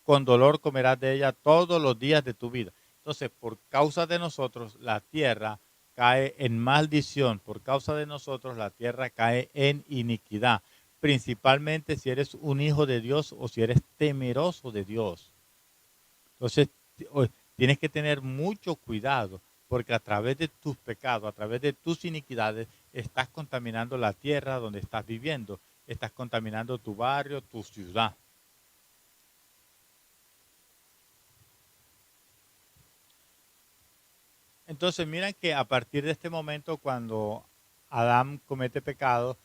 Con dolor comerás de ella todos los días de tu vida. Entonces, por causa de nosotros, la tierra cae en maldición. Por causa de nosotros, la tierra cae en iniquidad. Principalmente si eres un hijo de Dios o si eres temeroso de Dios. Entonces, tienes que tener mucho cuidado porque a través de tus pecados, a través de tus iniquidades, estás contaminando la tierra donde estás viviendo. Estás contaminando tu barrio, tu ciudad. Entonces, miren que a partir de este momento, cuando Adán comete pecado,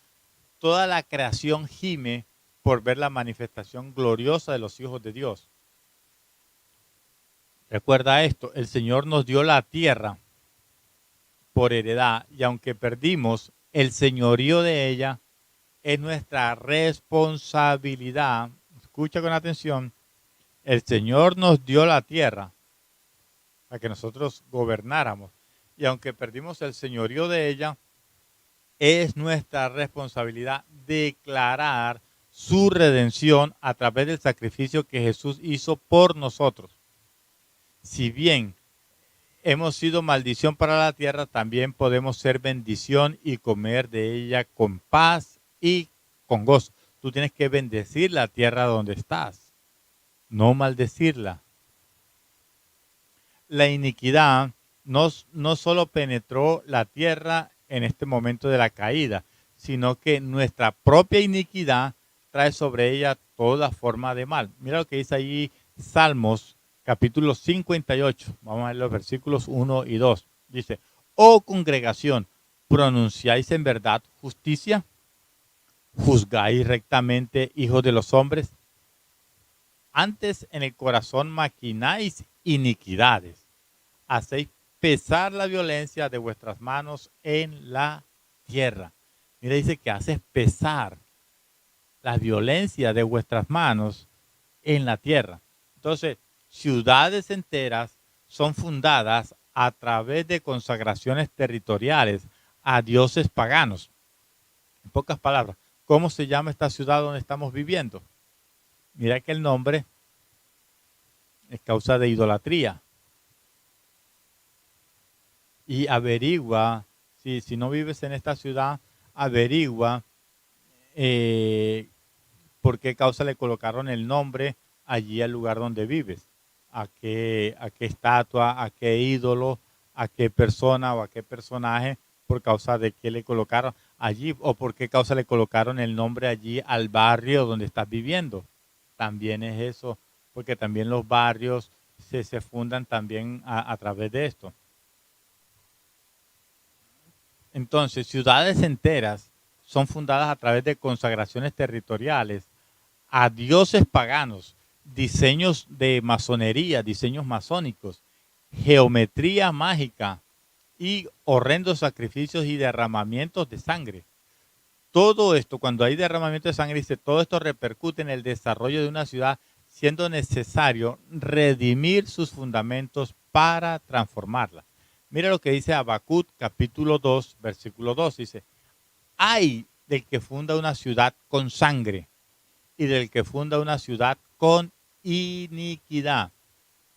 toda la creación gime por ver la manifestación gloriosa de los hijos de Dios. Recuerda esto, el Señor nos dio la tierra por heredad y aunque perdimos el señorío de ella, es nuestra responsabilidad. Escucha con atención, el Señor nos dio la tierra para que nosotros gobernáramos y aunque perdimos el señorío de ella, es nuestra responsabilidad declarar su redención a través del sacrificio que Jesús hizo por nosotros. Si bien hemos sido maldición para la tierra, también podemos ser bendición y comer de ella con paz y con gozo. Tú tienes que bendecir la tierra donde estás, no maldecirla. La iniquidad no solo penetró la tierra en este momento de la caída, sino que nuestra propia iniquidad trae sobre ella toda forma de mal. Mira lo que dice allí Salmos capítulo 58. Vamos a ver los versículos 1 y 2. Dice, oh congregación, ¿pronunciáis en verdad justicia? ¿Juzgáis rectamente, hijos de los hombres? Antes en el corazón maquináis iniquidades. Hacéis pesar la violencia de vuestras manos en la tierra. Mira, dice que haces pesar la violencia de vuestras manos en la tierra. Entonces, ciudades enteras son fundadas a través de consagraciones territoriales a dioses paganos. En pocas palabras, ¿cómo se llama esta ciudad donde estamos viviendo? Mira que el nombre es causa de idolatría. Y averigua, si no vives en esta ciudad, averigua por qué causa le colocaron el nombre allí al lugar donde vives. A qué estatua, a qué ídolo, a qué persona o a qué personaje, por causa de qué le colocaron allí o por qué causa le colocaron el nombre allí al barrio donde estás viviendo. También es eso, porque también los barrios se fundan también a través de esto. Entonces, ciudades enteras son fundadas a través de consagraciones territoriales a dioses paganos, diseños de masonería, diseños masónicos, geometría mágica y horrendos sacrificios y derramamientos de sangre. Todo esto, cuando hay derramamiento de sangre, dice, todo esto repercute en el desarrollo de una ciudad, siendo necesario redimir sus fundamentos para transformarla. Mira lo que dice Habacuc capítulo 2, versículo 2. Dice, ay del que funda una ciudad con sangre y del que funda una ciudad con iniquidad.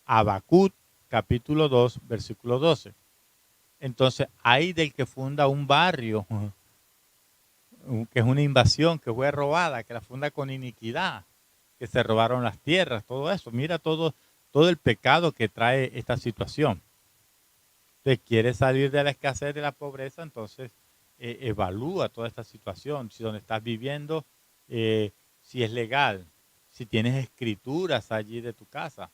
Habacuc capítulo 2, versículo 12. Entonces, hay del que funda un barrio, que es una invasión, que fue robada, que la funda con iniquidad, que se robaron las tierras, todo eso. Mira todo el pecado que trae esta situación. Entonces, quieres salir de la escasez, de la pobreza, entonces evalúa toda esta situación, si donde estás viviendo, si es legal, si tienes escrituras allí de tu casa.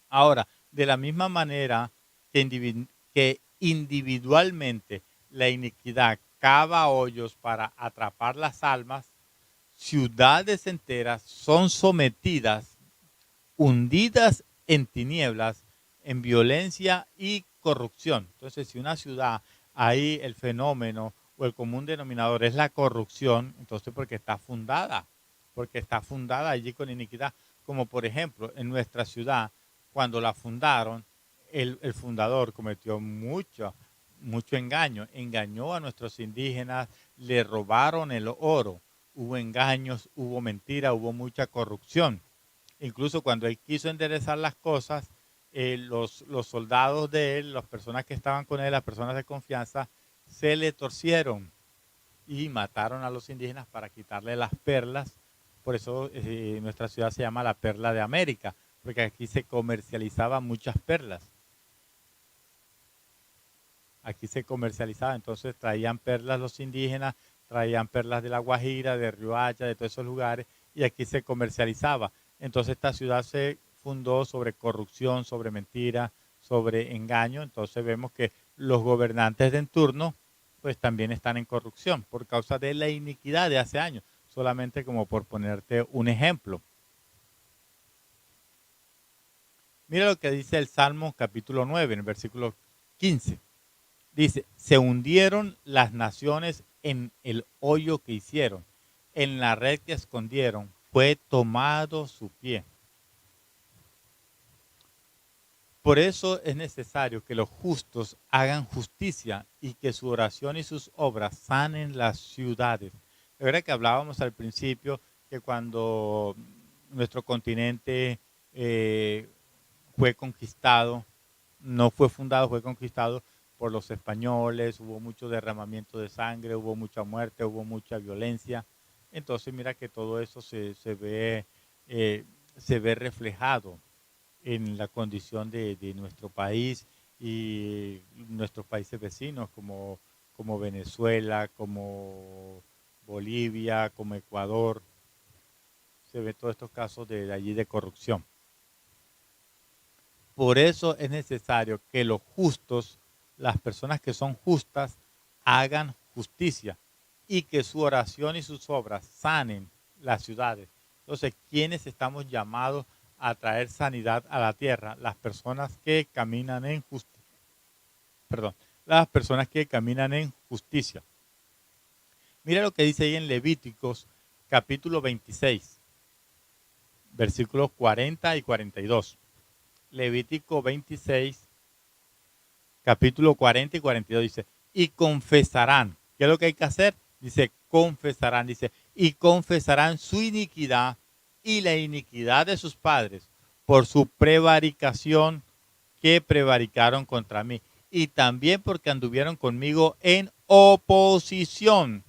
Ahora, de la misma manera que individualmente la iniquidad cava hoyos para atrapar las almas, ciudades enteras son sometidas, hundidas en tinieblas, en violencia y corrupción. Entonces, si una ciudad, ahí el fenómeno o el común denominador es la corrupción, entonces porque está fundada allí con iniquidad. Como por ejemplo, en nuestra ciudad, cuando la fundaron, el fundador cometió mucho engaño, engañó a nuestros indígenas, le robaron el oro, hubo engaños, hubo mentira, hubo mucha corrupción. Incluso cuando él quiso enderezar las cosas, los soldados de él, las personas que estaban con él, las personas de confianza, se le torcieron y mataron a los indígenas para quitarle las perlas. Por eso nuestra ciudad se llama la Perla de América, porque aquí se comercializaban muchas perlas. Aquí se comercializaba, entonces traían perlas los indígenas, traían perlas de La Guajira, de Riohacha, de todos esos lugares, y aquí se comercializaba. Entonces esta ciudad se fundó sobre corrupción, sobre mentira, sobre engaño. Entonces vemos que los gobernantes de en turno pues también están en corrupción por causa de la iniquidad de hace años, solamente como por ponerte un ejemplo. Mira lo que dice el Salmo capítulo 9, en el versículo 15. Dice, se hundieron las naciones en el hoyo que hicieron, en la red que escondieron, fue tomado su pie. Por eso es necesario que los justos hagan justicia y que su oración y sus obras sanen las ciudades. La verdad que hablábamos al principio que cuando nuestro continente fue conquistado, no fue fundado, fue conquistado por los españoles, hubo mucho derramamiento de sangre, hubo mucha muerte, hubo mucha violencia. Entonces mira que todo eso se ve reflejado en la condición de nuestro país y nuestros países vecinos como Venezuela, como Bolivia, como Ecuador. Se ven todos estos casos de allí de corrupción. Por eso es necesario que los justos, las personas que son justas, hagan justicia y que su oración y sus obras sanen las ciudades. Entonces, ¿quiénes estamos llamados a traer sanidad a la tierra? Las personas que caminan en justicia. Las personas que caminan en justicia. Mira lo que dice ahí en Levíticos capítulo 26, versículos 40 y 42. Levítico 26, capítulo 40 y 42 dice, y confesarán. ¿Qué es lo que hay que hacer? Dice, confesarán, dice, y confesarán su iniquidad y la iniquidad de sus padres por su prevaricación que prevaricaron contra mí. Y también porque anduvieron conmigo en oposición.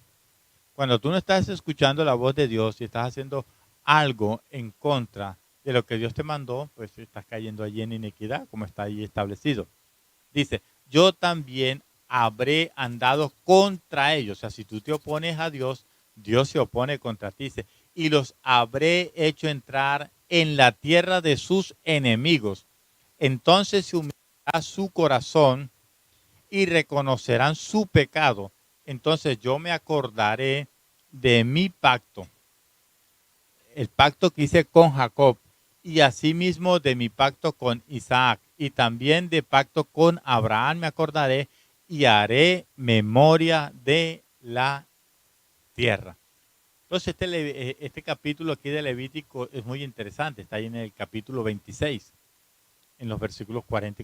Cuando tú no estás escuchando la voz de Dios y estás haciendo algo en contra de lo que Dios te mandó, pues estás cayendo allí en iniquidad, como está ahí establecido. Dice, yo también habré andado contra ellos. O sea, si tú te opones a Dios, Dios se opone contra ti. Dice, y los habré hecho entrar en la tierra de sus enemigos. Entonces se humillará su corazón y reconocerán su pecado. Entonces yo me acordaré de mi pacto, el pacto que hice con Jacob, y asimismo de mi pacto con Isaac, y también de pacto con Abraham me acordaré, y haré memoria de la tierra. Entonces este capítulo aquí de Levítico es muy interesante, está ahí en el capítulo 26, en los versículos 40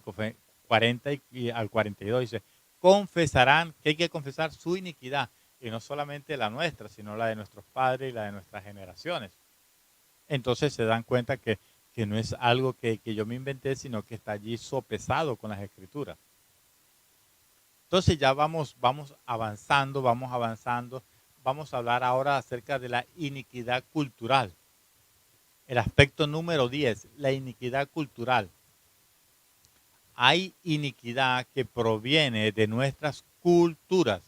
y al 42, dice, confesarán, que hay que confesar su iniquidad, y no solamente la nuestra, sino la de nuestros padres y la de nuestras generaciones. Entonces se dan cuenta que no es algo que yo me inventé, sino que está allí sopesado con las escrituras. Entonces ya vamos avanzando, Vamos a hablar ahora acerca de la iniquidad cultural. El aspecto número 10, la iniquidad cultural. Hay iniquidad que proviene de nuestras culturas.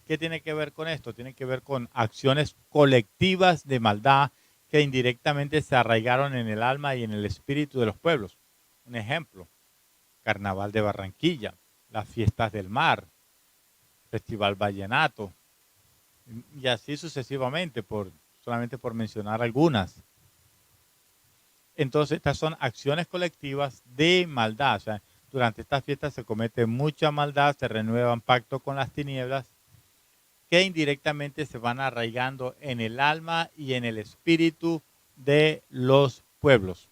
¿Qué tiene que ver con esto? Tiene que ver con acciones colectivas de maldad que indirectamente se arraigaron en el alma y en el espíritu de los pueblos. Un ejemplo, Carnaval de Barranquilla, las fiestas del mar, Festival Vallenato, y así sucesivamente, solamente por mencionar algunas. Entonces, estas son acciones colectivas de maldad. O sea, durante estas fiestas se comete mucha maldad, se renuevan pactos con las tinieblas, que indirectamente se van arraigando en el alma y en el espíritu de los pueblos.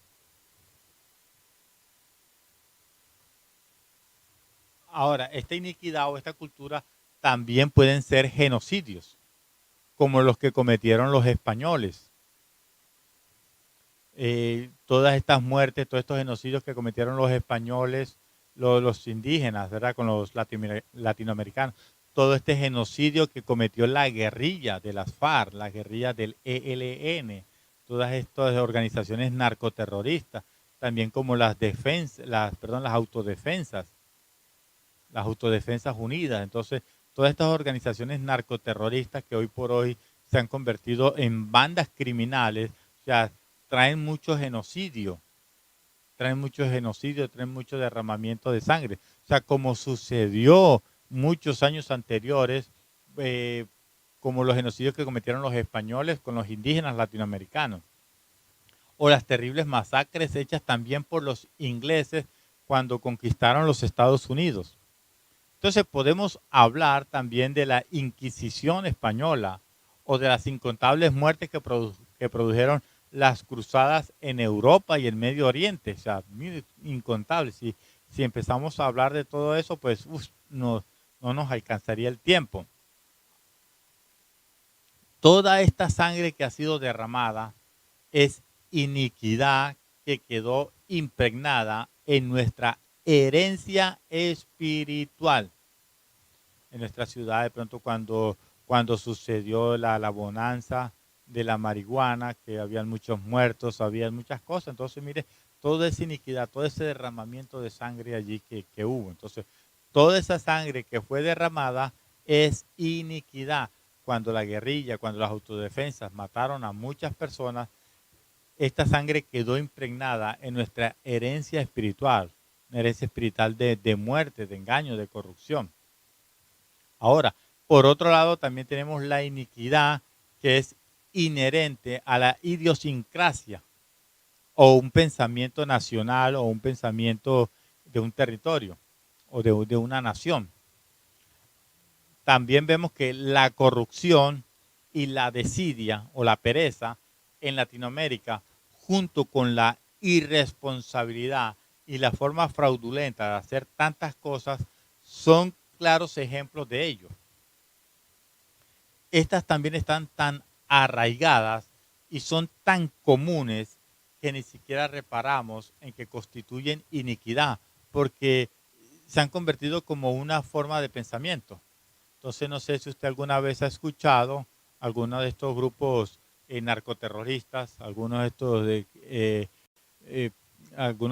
Ahora, esta iniquidad o esta cultura también pueden ser genocidios, como los que cometieron los españoles. Todas estas muertes, todos estos genocidios que cometieron los españoles, los indígenas, ¿verdad? Con los latinoamericanos. Todo este genocidio que cometió la guerrilla de las FARC, la guerrilla del ELN, todas estas organizaciones narcoterroristas, también como las autodefensas unidas. Entonces, todas estas organizaciones narcoterroristas que hoy por hoy se han convertido en bandas criminales, o sea, traen mucho genocidio, traen mucho derramamiento de sangre. O sea, como sucedió muchos años anteriores, eh, como los genocidios que cometieron los españoles con los indígenas latinoamericanos, o las terribles masacres hechas también por los ingleses cuando conquistaron los Estados Unidos. Entonces podemos hablar también de la Inquisición española o de las incontables muertes que produjeron las cruzadas en Europa y en Medio Oriente. O sea, incontables. Si empezamos a hablar de todo eso, pues no nos alcanzaría el tiempo. Toda esta sangre que ha sido derramada es iniquidad que quedó impregnada en nuestra herencia espiritual. En nuestra ciudad, de pronto cuando sucedió la bonanza de la marihuana, que habían muchos muertos, había muchas cosas. Entonces, mire, toda esa iniquidad, todo ese derramamiento de sangre allí que hubo. Entonces, toda esa sangre que fue derramada es iniquidad. Cuando la guerrilla, cuando las autodefensas mataron a muchas personas, esta sangre quedó impregnada en nuestra herencia espiritual, una herencia espiritual de muerte, de engaño, de corrupción. Ahora, por otro lado, también tenemos la iniquidad que es inherente a la idiosincrasia o un pensamiento nacional o un pensamiento de un territorio o de una nación. También vemos que la corrupción y la desidia o la pereza en Latinoamérica, junto con la irresponsabilidad y la forma fraudulenta de hacer tantas cosas, son claros ejemplos de ello. Estas también están tan arraigadas y son tan comunes que ni siquiera reparamos en que constituyen iniquidad, porque se han convertido como una forma de pensamiento. Entonces, no sé si usted alguna vez ha escuchado alguno de estos grupos narcoterroristas, algunos de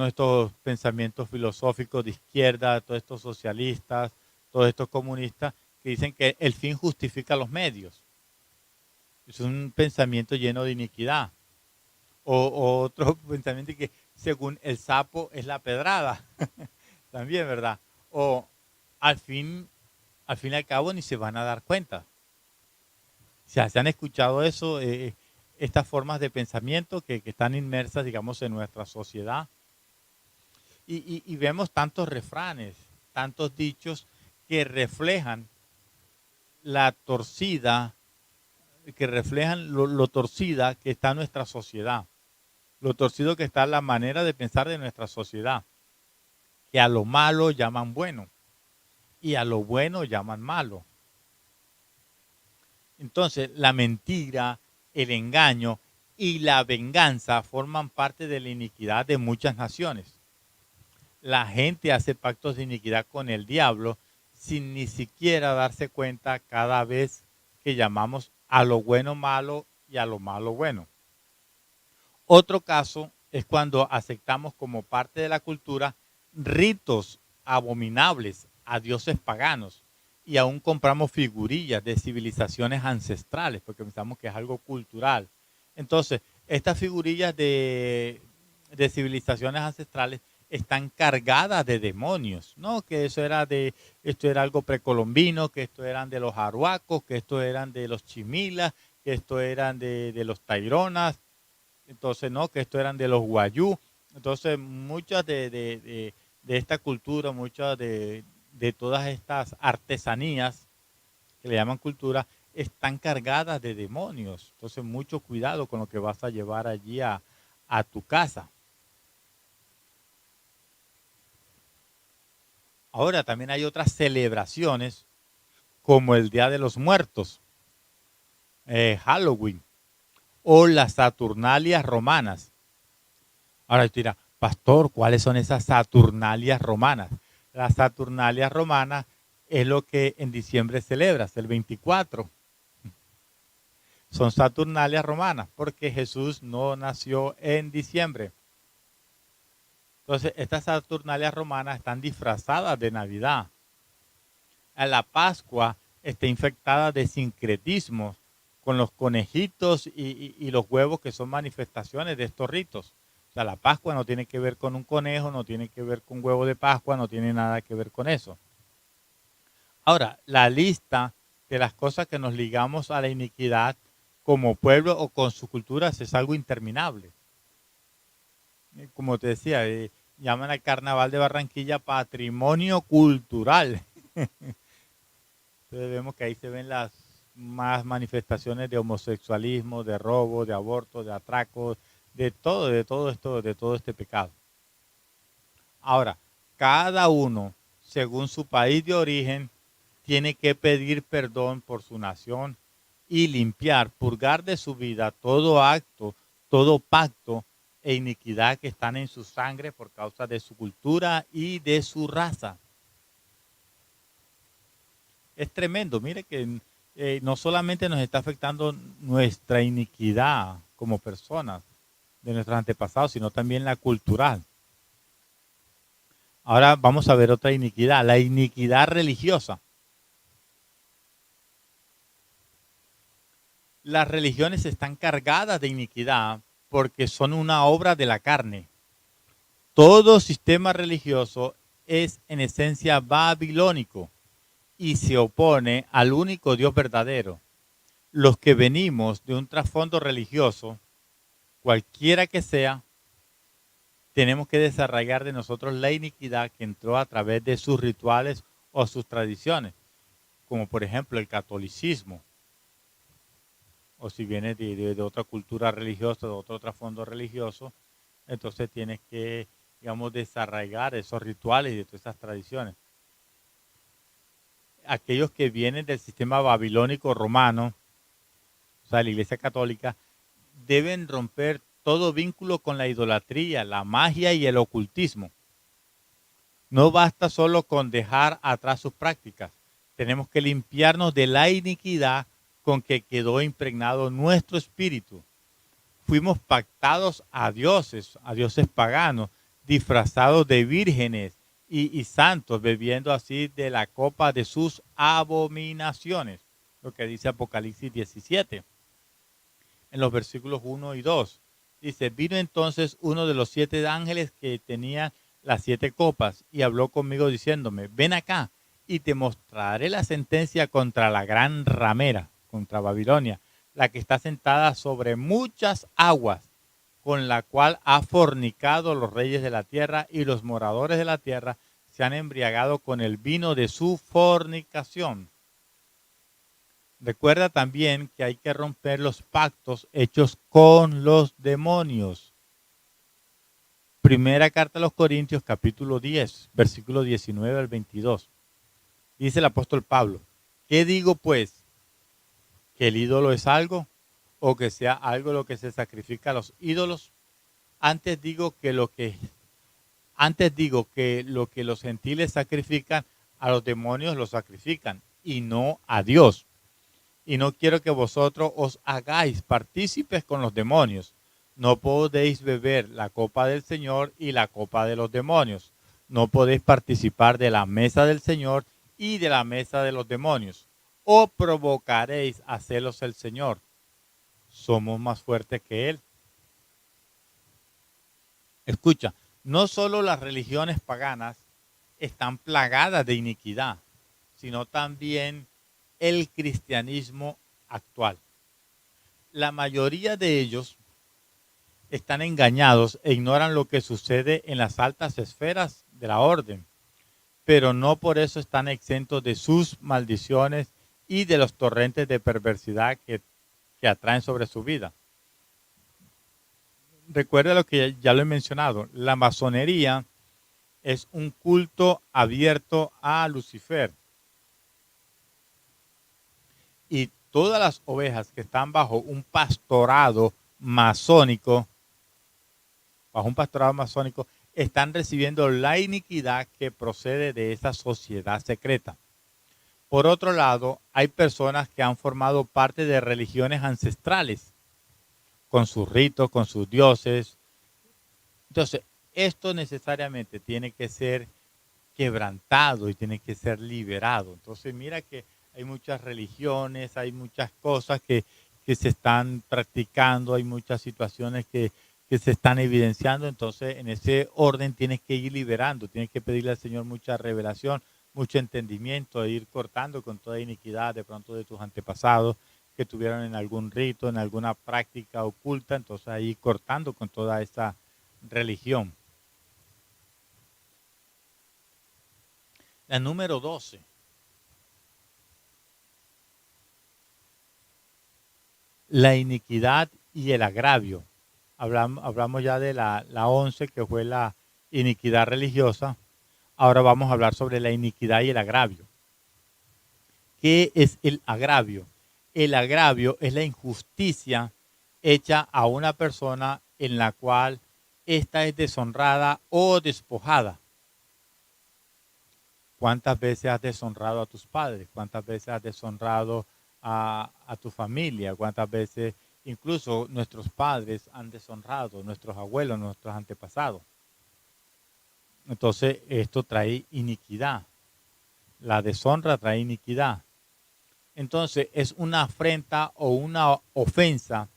estos pensamientos filosóficos de izquierda, todos estos socialistas, todos estos comunistas, que dicen que el fin justifica los medios. Es un pensamiento lleno de iniquidad. O otro pensamiento que según el sapo es la pedrada. También, ¿verdad? O al fin y al cabo ni se van a dar cuenta. O sea, ¿se han escuchado eso? estas formas de pensamiento que están inmersas, digamos, en nuestra sociedad. Y vemos tantos refranes, tantos dichos que reflejan la torcida, que reflejan lo torcida que está nuestra sociedad, lo torcido que está la manera de pensar de nuestra sociedad, que a lo malo llaman bueno y a lo bueno llaman malo. Entonces, la mentira, el engaño y la venganza forman parte de la iniquidad de muchas naciones. La gente hace pactos de iniquidad con el diablo sin ni siquiera darse cuenta cada vez que llamamos a lo bueno malo y a lo malo bueno. Otro caso es cuando aceptamos como parte de la cultura ritos abominables a dioses paganos y aún compramos figurillas de civilizaciones ancestrales porque pensamos que es algo cultural. Entonces, estas figurillas de civilizaciones ancestrales están cargadas de demonios, ¿no? Que esto era algo precolombino, que esto eran de los arhuacos, que esto eran de los chimilas, que esto eran de los taironas, entonces, ¿no? Que esto eran de los guayú. Entonces, muchas de esta cultura, muchas de todas estas artesanías que le llaman cultura, están cargadas de demonios. Entonces, mucho cuidado con lo que vas a llevar allí a tu casa. Ahora, también hay otras celebraciones, como el Día de los Muertos, Halloween, o las Saturnalias romanas. Ahora tú dirás, pastor, ¿cuáles son esas Saturnalias romanas? Las Saturnalias romanas es lo que en diciembre celebras, el 24. Son Saturnalias romanas, porque Jesús no nació en diciembre. Entonces, estas Saturnalias romanas están disfrazadas de Navidad. A la Pascua está infectada de sincretismos con los conejitos y los huevos, que son manifestaciones de estos ritos. O sea, la Pascua no tiene que ver con un conejo, no tiene que ver con huevo de Pascua, no tiene nada que ver con eso. Ahora, la lista de las cosas que nos ligamos a la iniquidad como pueblo o con sus culturas es algo interminable. Como te decía, llaman al Carnaval de Barranquilla patrimonio cultural. Entonces vemos que ahí se ven las más manifestaciones de homosexualismo, de robo, de aborto, de atracos, de todo esto, de todo este pecado. Ahora, cada uno, según su país de origen, tiene que pedir perdón por su nación y limpiar, purgar de su vida todo acto, todo pacto e iniquidad que están en su sangre por causa de su cultura y de su raza. Es tremendo, mire que no solamente nos está afectando nuestra iniquidad como personas de nuestros antepasados, sino también la cultural. Ahora vamos a ver otra iniquidad, la iniquidad religiosa. Las religiones están cargadas de iniquidad porque son una obra de la carne. Todo sistema religioso es en esencia babilónico y se opone al único Dios verdadero. Los que venimos de un trasfondo religioso, cualquiera que sea, tenemos que desarraigar de nosotros la iniquidad que entró a través de sus rituales o sus tradiciones, como por ejemplo el catolicismo, o si vienes de otra cultura religiosa, de otro trasfondo religioso, entonces tienes que, digamos, desarraigar esos rituales y de todas esas tradiciones. Aquellos que vienen del sistema babilónico romano, o sea, la Iglesia Católica, deben romper todo vínculo con la idolatría, la magia y el ocultismo. No basta solo con dejar atrás sus prácticas. Tenemos que limpiarnos de la iniquidad con que quedó impregnado nuestro espíritu. Fuimos pactados a dioses paganos, disfrazados de vírgenes y santos, bebiendo así de la copa de sus abominaciones. Lo que dice Apocalipsis 17. En los versículos 1 y 2. Dice, vino entonces uno de los 7 ángeles que tenía las 7 copas y habló conmigo diciéndome, ven acá y te mostraré la sentencia contra la gran ramera, contra Babilonia, la que está sentada sobre muchas aguas, con la cual ha fornicado los reyes de la tierra, y los moradores de la tierra se han embriagado con el vino de su fornicación. Recuerda también que hay que romper los pactos hechos con los demonios. Primera carta a los Corintios, capítulo 10, versículo 19 al 22. Dice el apóstol Pablo: ¿qué digo pues? ¿Que el ídolo es algo? ¿O que sea algo lo que se sacrifica a los ídolos? Antes digo que lo que los gentiles sacrifican, a los demonios lo sacrifican, y no a Dios. Y no quiero que vosotros os hagáis partícipes con los demonios. No podéis beber la copa del Señor y la copa de los demonios. No podéis participar de la mesa del Señor y de la mesa de los demonios. O provocaréis a celos el Señor. Somos más fuertes que Él. Escucha, no solo las religiones paganas están plagadas de iniquidad, sino también el cristianismo actual. La mayoría de ellos están engañados e ignoran lo que sucede en las altas esferas de la orden, pero no por eso están exentos de sus maldiciones y de los torrentes de perversidad que atraen sobre su vida. Recuerda lo que ya lo he mencionado, la masonería es un culto abierto a Lucifer. Y todas las ovejas que están bajo un pastorado masónico, están recibiendo la iniquidad que procede de esa sociedad secreta. Por otro lado, hay personas que han formado parte de religiones ancestrales, con sus ritos, con sus dioses. Entonces, esto necesariamente tiene que ser quebrantado y tiene que ser liberado. Entonces, mira que hay muchas religiones, hay muchas cosas que se están practicando, hay muchas situaciones que se están evidenciando. Entonces, en ese orden tienes que ir liberando, tienes que pedirle al Señor mucha revelación, mucho entendimiento, e ir cortando con toda iniquidad de pronto de tus antepasados que tuvieron en algún rito, en alguna práctica oculta. Entonces, ahí cortando con toda esa religión. La número 12. La iniquidad y el agravio. Hablamos ya de la 11, que fue la iniquidad religiosa. Ahora vamos a hablar sobre la iniquidad y el agravio. ¿Qué es el agravio? El agravio es la injusticia hecha a una persona en la cual ésta es deshonrada o despojada. ¿Cuántas veces has deshonrado a tus padres? ¿Cuántas veces has deshonrado a tu familia? ¿Cuántas veces incluso nuestros padres han deshonrado, nuestros abuelos, nuestros antepasados? Entonces esto trae iniquidad. La deshonra trae iniquidad. Entonces es una afrenta o una ofensa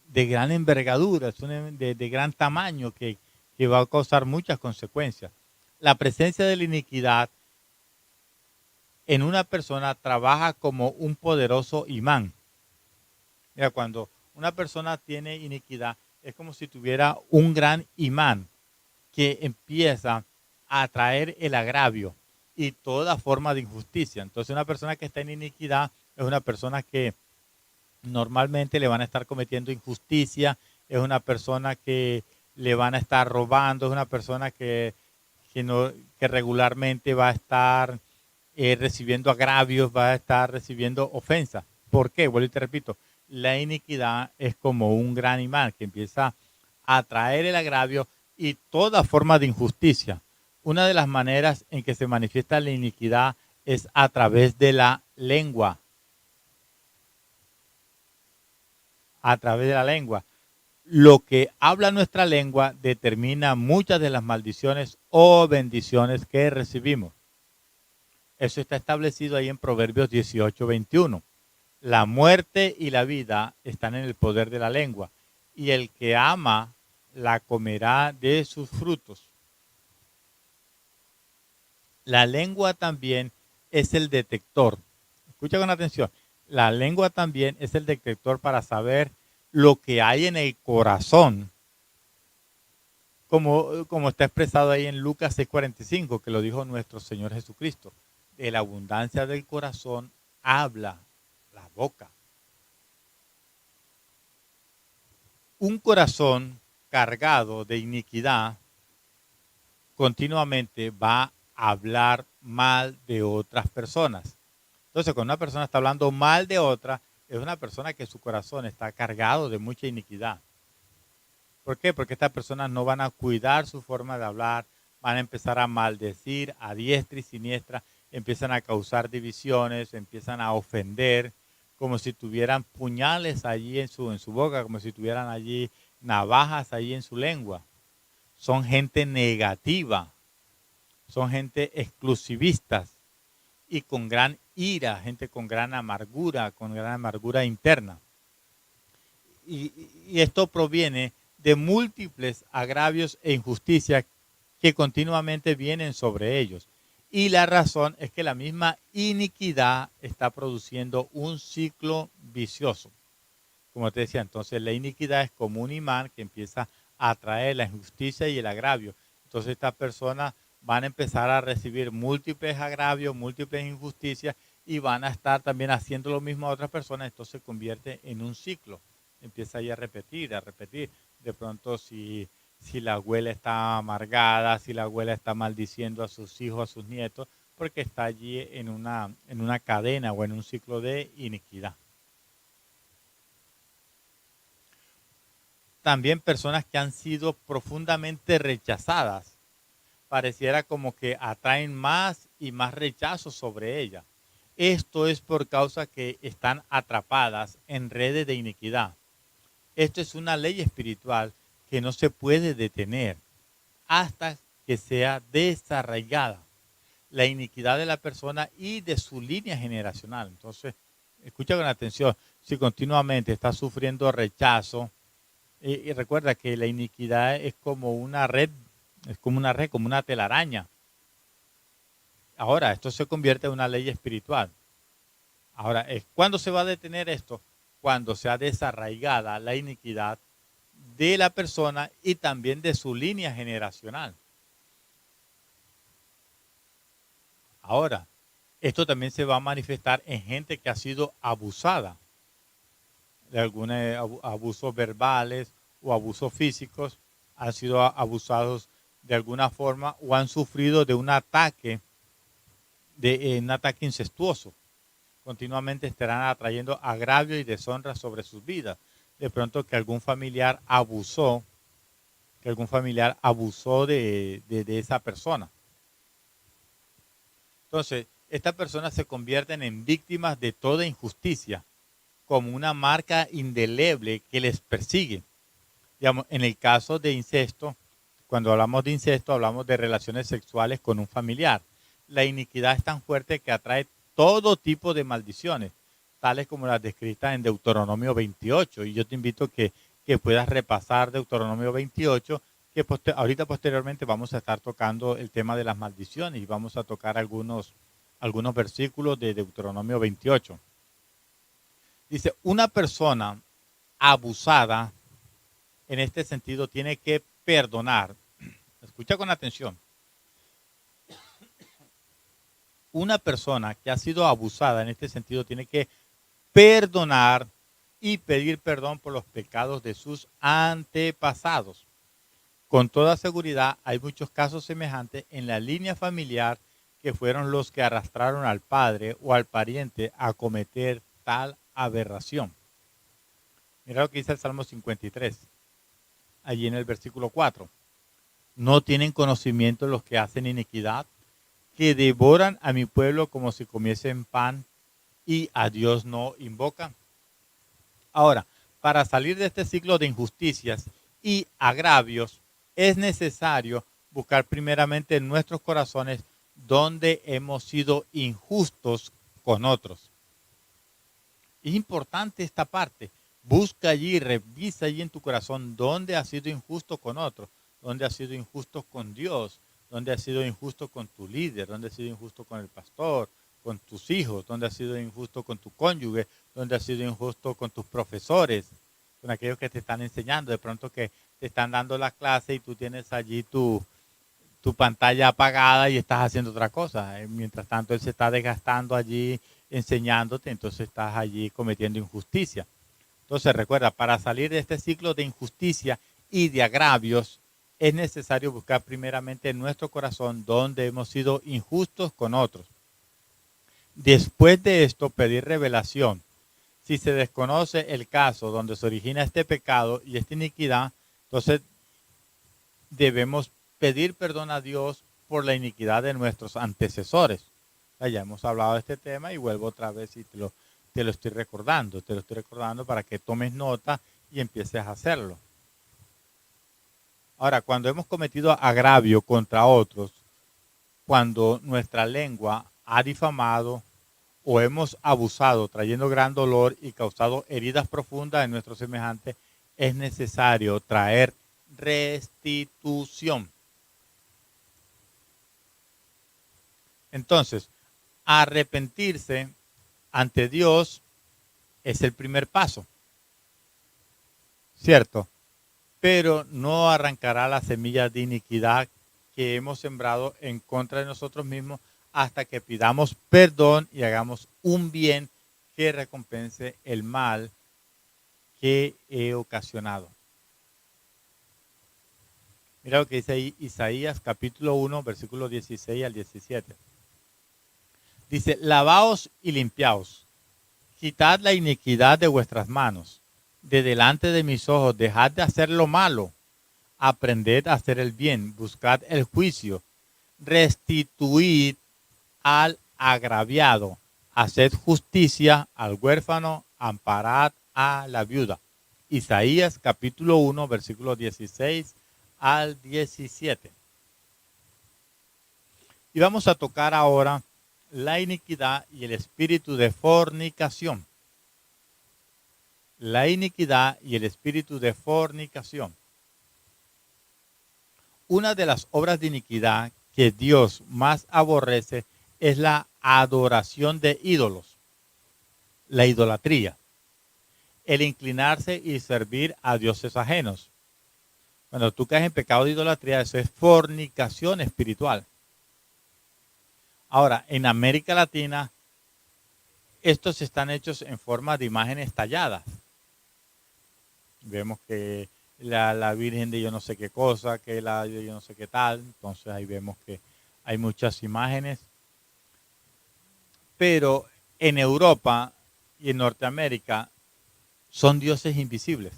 de gran envergadura, de gran tamaño que va a causar muchas consecuencias. La presencia de la iniquidad en una persona trabaja como un poderoso imán. Mira, cuando una persona tiene iniquidad, es como si tuviera un gran imán que empieza a atraer el agravio y toda forma de injusticia. Entonces, una persona que está en iniquidad es una persona que normalmente le van a estar cometiendo injusticia, es una persona que le van a estar robando, es una persona que regularmente va a estar recibiendo agravios, va a estar recibiendo ofensas. ¿Por qué? Vuelvo y te repito, la iniquidad es como un gran imán que empieza a atraer el agravio y toda forma de injusticia. Una de las maneras en que se manifiesta la iniquidad es a través de la lengua. A través de la lengua. Lo que habla nuestra lengua determina muchas de las maldiciones o bendiciones que recibimos. Eso está establecido ahí en Proverbios 18:21. La muerte y la vida están en el poder de la lengua, y el que ama la comerá de sus frutos. La lengua también es el detector. Escucha con atención. La lengua también es el detector para saber lo que hay en el corazón, como está expresado ahí en Lucas 6:45, que lo dijo nuestro Señor Jesucristo. De la abundancia del corazón habla la boca. Un corazón cargado de iniquidad continuamente va a hablar mal de otras personas. Entonces, cuando una persona está hablando mal de otra, es una persona que su corazón está cargado de mucha iniquidad. ¿Por qué? Porque estas personas no van a cuidar su forma de hablar, van a empezar a maldecir a diestra y siniestra, empiezan a causar divisiones, empiezan a ofender, como si tuvieran puñales allí en su boca, como si tuvieran allí navajas allí en su lengua. Son gente negativa, son gente exclusivistas y con gran ira, gente con gran amargura interna. Y esto proviene de múltiples agravios e injusticias que continuamente vienen sobre ellos. Y la razón es que la misma iniquidad está produciendo un ciclo vicioso. Como te decía, entonces la iniquidad es como un imán que empieza a atraer la injusticia y el agravio. Entonces estas personas van a empezar a recibir múltiples agravios, múltiples injusticias y van a estar también haciendo lo mismo a otras personas. Entonces se convierte en un ciclo. Empieza ahí a repetir, a repetir. De pronto si la abuela está amargada, si la abuela está maldiciendo a sus hijos, a sus nietos, porque está allí en una cadena o en un ciclo de iniquidad. También personas que han sido profundamente rechazadas. Pareciera como que atraen más y más rechazo sobre ellas. Esto es por causa que están atrapadas en redes de iniquidad. Esto es una ley espiritual que no se puede detener hasta que sea desarraigada la iniquidad de la persona y de su línea generacional. Entonces, escucha con atención, si continuamente está sufriendo rechazo, y recuerda que la iniquidad es como una red, como una telaraña. Ahora, esto se convierte en una ley espiritual. Ahora, ¿cuándo se va a detener esto? Cuando sea desarraigada la iniquidad de la persona y también de su línea generacional. Ahora, esto también se va a manifestar en gente que ha sido abusada de algunos abusos verbales o abusos físicos, han sido abusados de alguna forma o han sufrido de un ataque incestuoso. Continuamente estarán atrayendo agravio y deshonra sobre sus vidas. De pronto que algún familiar abusó de esa persona. Entonces, estas personas se convierten en víctimas de toda injusticia, como una marca indeleble que les persigue. Digamos, en el caso de incesto, cuando hablamos de incesto, hablamos de relaciones sexuales con un familiar. La iniquidad es tan fuerte que atrae todo tipo de maldiciones, tales como las descritas en Deuteronomio 28. Y yo te invito a que puedas repasar Deuteronomio 28, que ahorita posteriormente vamos a estar tocando el tema de las maldiciones y vamos a tocar algunos versículos de Deuteronomio 28. Dice, una persona abusada en este sentido tiene que perdonar. Escucha con atención. Una persona que ha sido abusada en este sentido tiene que perdonar y pedir perdón por los pecados de sus antepasados. Con toda seguridad hay muchos casos semejantes en la línea familiar que fueron los que arrastraron al padre o al pariente a cometer tal aberración. Mira lo que dice el Salmo 53, allí en el versículo 4. ¿No tienen conocimiento los que hacen iniquidad, que devoran a mi pueblo como si comiesen pan y a Dios no invocan? Ahora, para salir de este ciclo de injusticias y agravios, es necesario buscar primeramente en nuestros corazones donde hemos sido injustos con otros. Es importante esta parte. Busca allí, revisa allí en tu corazón dónde has sido injusto con otros, dónde has sido injusto con Dios, dónde has sido injusto con tu líder, dónde has sido injusto con el pastor, con tus hijos, donde has sido injusto con tu cónyuge, donde has sido injusto con tus profesores, con aquellos que te están enseñando, de pronto que te están dando la clase y tú tienes allí tu pantalla apagada y estás haciendo otra cosa. Mientras tanto, él se está desgastando allí enseñándote, entonces estás allí cometiendo injusticia. Entonces, recuerda, para salir de este ciclo de injusticia y de agravios, es necesario buscar primeramente en nuestro corazón donde hemos sido injustos con otros. Después de esto, pedir revelación. Si se desconoce el caso donde se origina este pecado y esta iniquidad, entonces debemos pedir perdón a Dios por la iniquidad de nuestros antecesores. Ya hemos hablado de este tema y vuelvo otra vez y te lo estoy recordando. Te lo estoy recordando para que tomes nota y empieces a hacerlo. Ahora, cuando hemos cometido agravio contra otros, cuando nuestra lengua ha difamado o hemos abusado trayendo gran dolor y causado heridas profundas en nuestros semejantes, es necesario traer restitución. Entonces, arrepentirse ante Dios es el primer paso, ¿cierto? Pero no arrancará la semilla de iniquidad que hemos sembrado en contra de nosotros mismos hasta que pidamos perdón y hagamos un bien que recompense el mal que he ocasionado. Mira lo que dice ahí Isaías capítulo 1, versículos 16 al 17. Dice, lavaos y limpiaos, quitad la iniquidad de vuestras manos, de delante de mis ojos, dejad de hacer lo malo, aprended a hacer el bien, buscad el juicio, restituid al agraviado, haced justicia al huérfano, amparad a la viuda. Isaías capítulo 1, versículos 16 al 17. Y vamos a tocar ahora la iniquidad y el espíritu de fornicación. La iniquidad y el espíritu de fornicación. Una de las obras de iniquidad que Dios más aborrece es la adoración de ídolos, la idolatría, el inclinarse y servir a dioses ajenos. Cuando tú caes en pecado de idolatría, eso es fornicación espiritual. Ahora, en América Latina, estos están hechos en forma de imágenes talladas. Vemos que la Virgen de yo no sé qué cosa, que la de yo no sé qué tal. Entonces ahí vemos que hay muchas imágenes. Pero en Europa y en Norteamérica son dioses invisibles.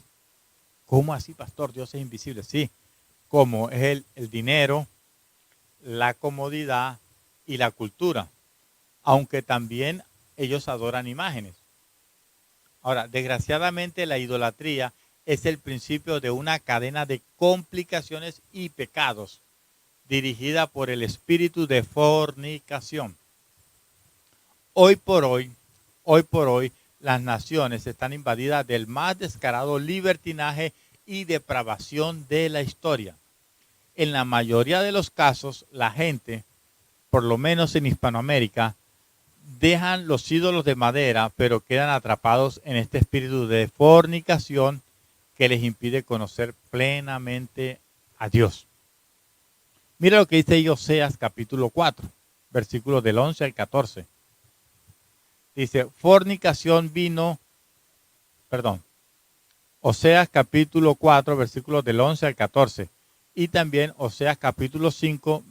¿Cómo así, pastor? Dioses invisibles. Sí, como es el dinero, la comodidad y la cultura, aunque también ellos adoran imágenes. Ahora, desgraciadamente la idolatría es el principio de una cadena de complicaciones y pecados dirigida por el espíritu de fornicación. Hoy por hoy, las naciones están invadidas del más descarado libertinaje y depravación de la historia. En la mayoría de los casos, la gente, por lo menos en Hispanoamérica, dejan los ídolos de madera, pero quedan atrapados en este espíritu de fornicación que les impide conocer plenamente a Dios. Mira lo que dice Oseas capítulo 4, versículos del 11 al 14. Dice, Oseas capítulo 4, versículos del 11 al 14. Y también Oseas capítulo 5,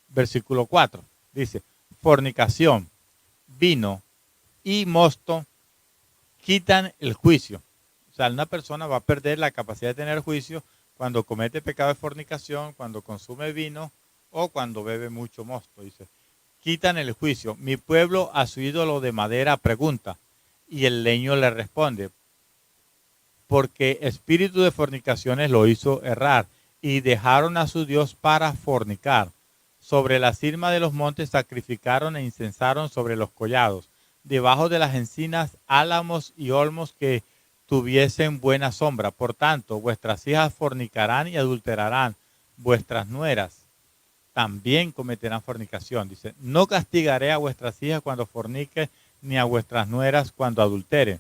versículo 4. Dice, fornicación, vino y mosto quitan el juicio. O sea, una persona va a perder la capacidad de tener juicio cuando comete pecado de fornicación, cuando consume vino o cuando bebe mucho mosto. Dice, quitan el juicio. Mi pueblo a su ídolo de madera pregunta y el leño le responde, porque espíritu de fornicaciones lo hizo errar y dejaron a su Dios para fornicar. Sobre la cima de los montes sacrificaron e incensaron sobre los collados, debajo de las encinas, álamos y olmos que tuviesen buena sombra. Por tanto, vuestras hijas fornicarán y adulterarán, vuestras nueras también cometerán fornicación. Dice, no castigaré a vuestras hijas cuando forniquen, ni a vuestras nueras cuando adulteren,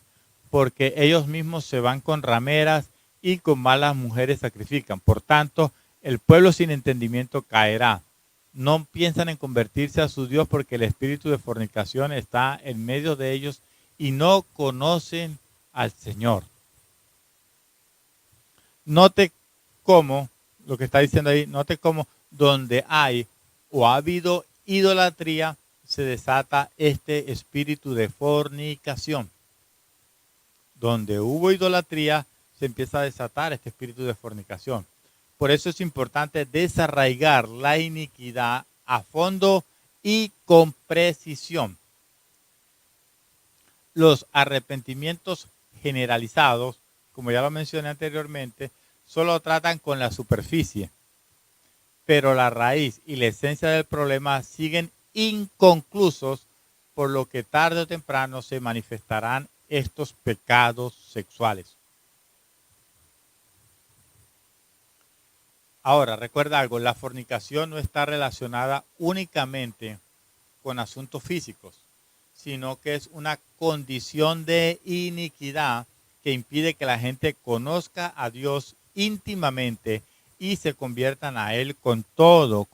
porque ellos mismos se van con rameras y con malas mujeres sacrifican. Por tanto, el pueblo sin entendimiento caerá. No piensan en convertirse a su Dios porque el espíritu de fornicación está en medio de ellos y no conocen al Señor. Note cómo, lo que está diciendo ahí, note cómo donde hay o ha habido idolatría, se desata este espíritu de fornicación. Donde hubo idolatría, se empieza a desatar este espíritu de fornicación. Por eso es importante desarraigar la iniquidad a fondo y con precisión. Los arrepentimientos generalizados, como ya lo mencioné anteriormente, solo tratan con la superficie, pero la raíz y la esencia del problema siguen inconclusos, por lo que tarde o temprano se manifestarán estos pecados sexuales. Ahora, recuerda algo, la fornicación no está relacionada únicamente con asuntos físicos, sino que es una condición de iniquidad que impide que la gente conozca a Dios íntimamente y se conviertan a Él con todo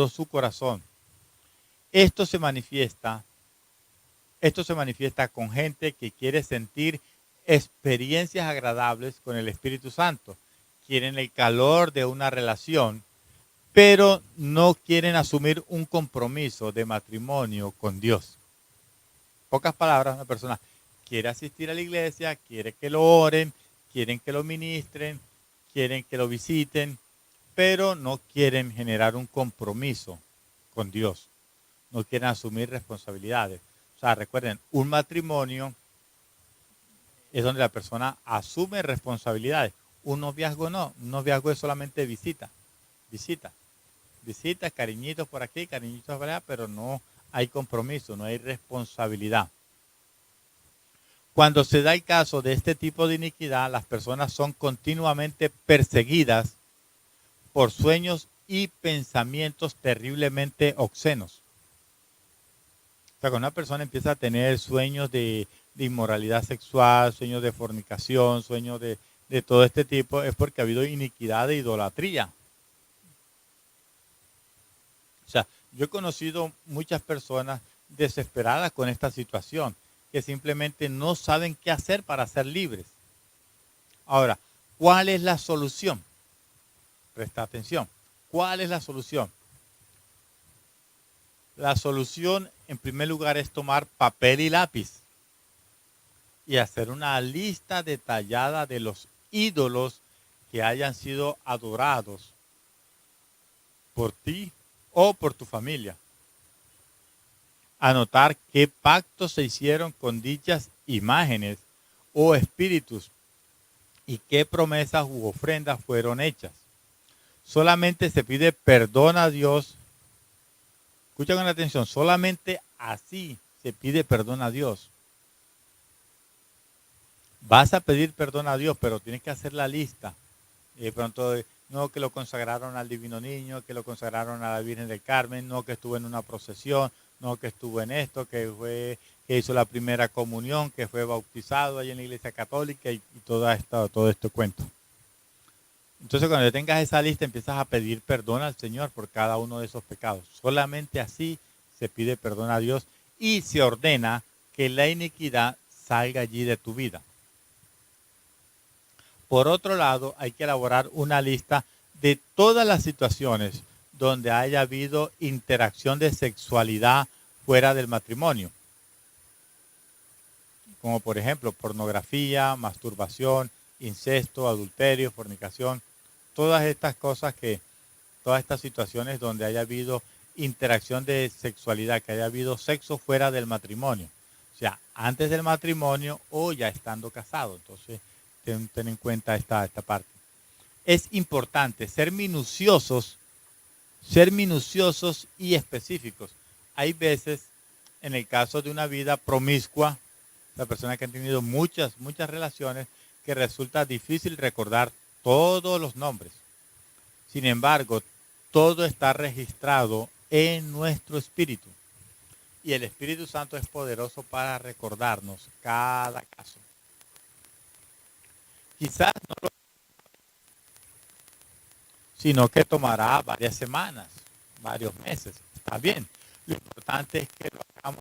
su corazón. Esto se manifiesta con gente que quiere sentir experiencias agradables con el Espíritu Santo. Quieren el calor de una relación, pero no quieren asumir un compromiso de matrimonio con Dios. Pocas palabras, una persona quiere asistir a la iglesia, quiere que lo oren, quieren que lo ministren, quieren que lo visiten, pero no quieren generar un compromiso con Dios. No quieren asumir responsabilidades. O sea, recuerden, un matrimonio es donde la persona asume responsabilidades. Un noviazgo no. Un noviazgo es solamente visita. Visita, cariñitos por aquí, cariñitos por allá, pero no hay compromiso, no hay responsabilidad. Cuando se da el caso de este tipo de iniquidad, las personas son continuamente perseguidas por sueños y pensamientos terriblemente obscenos. O sea, cuando una persona empieza a tener sueños de inmoralidad sexual, sueños de fornicación, sueños de todo este tipo, es porque ha habido iniquidad de idolatría. O sea, yo he conocido muchas personas desesperadas con esta situación, que simplemente no saben qué hacer para ser libres. Ahora, ¿cuál es la solución? Presta atención. ¿Cuál es la solución? La solución, en primer lugar, es tomar papel y lápiz y hacer una lista detallada de los ídolos que hayan sido adorados por ti o por tu familia. Anotar qué pactos se hicieron con dichas imágenes o espíritus y qué promesas u ofrendas fueron hechas. Solamente se pide perdón a Dios. Escucha con atención, solamente así se pide perdón a Dios. Vas a pedir perdón a Dios, pero tienes que hacer la lista. Y de pronto, no que lo consagraron al Divino Niño, que lo consagraron a la Virgen del Carmen, no que estuvo en una procesión, no que estuvo en esto, que hizo la primera comunión, que fue bautizado ahí en la Iglesia Católica y todo este cuento. Entonces, cuando tengas esa lista, empiezas a pedir perdón al Señor por cada uno de esos pecados. Solamente así se pide perdón a Dios y se ordena que la iniquidad salga allí de tu vida. Por otro lado, hay que elaborar una lista de todas las situaciones donde haya habido interacción de sexualidad fuera del matrimonio. Como por ejemplo, pornografía, masturbación, incesto, adulterio, fornicación. Todas estas cosas todas estas situaciones donde haya habido interacción de sexualidad, que haya habido sexo fuera del matrimonio. O sea, antes del matrimonio o ya estando casado. Entonces, ten en cuenta esta parte. Es importante ser minuciosos y específicos. Hay veces, en el caso de una vida promiscua, la persona que han tenido muchas relaciones, que resulta difícil recordar todos los nombres. Sin embargo, todo está registrado en nuestro espíritu. Y el Espíritu Santo es poderoso para recordarnos cada caso. Quizás no lo, sino que tomará varias semanas, varios meses. Está bien. Lo importante es que lo hagamos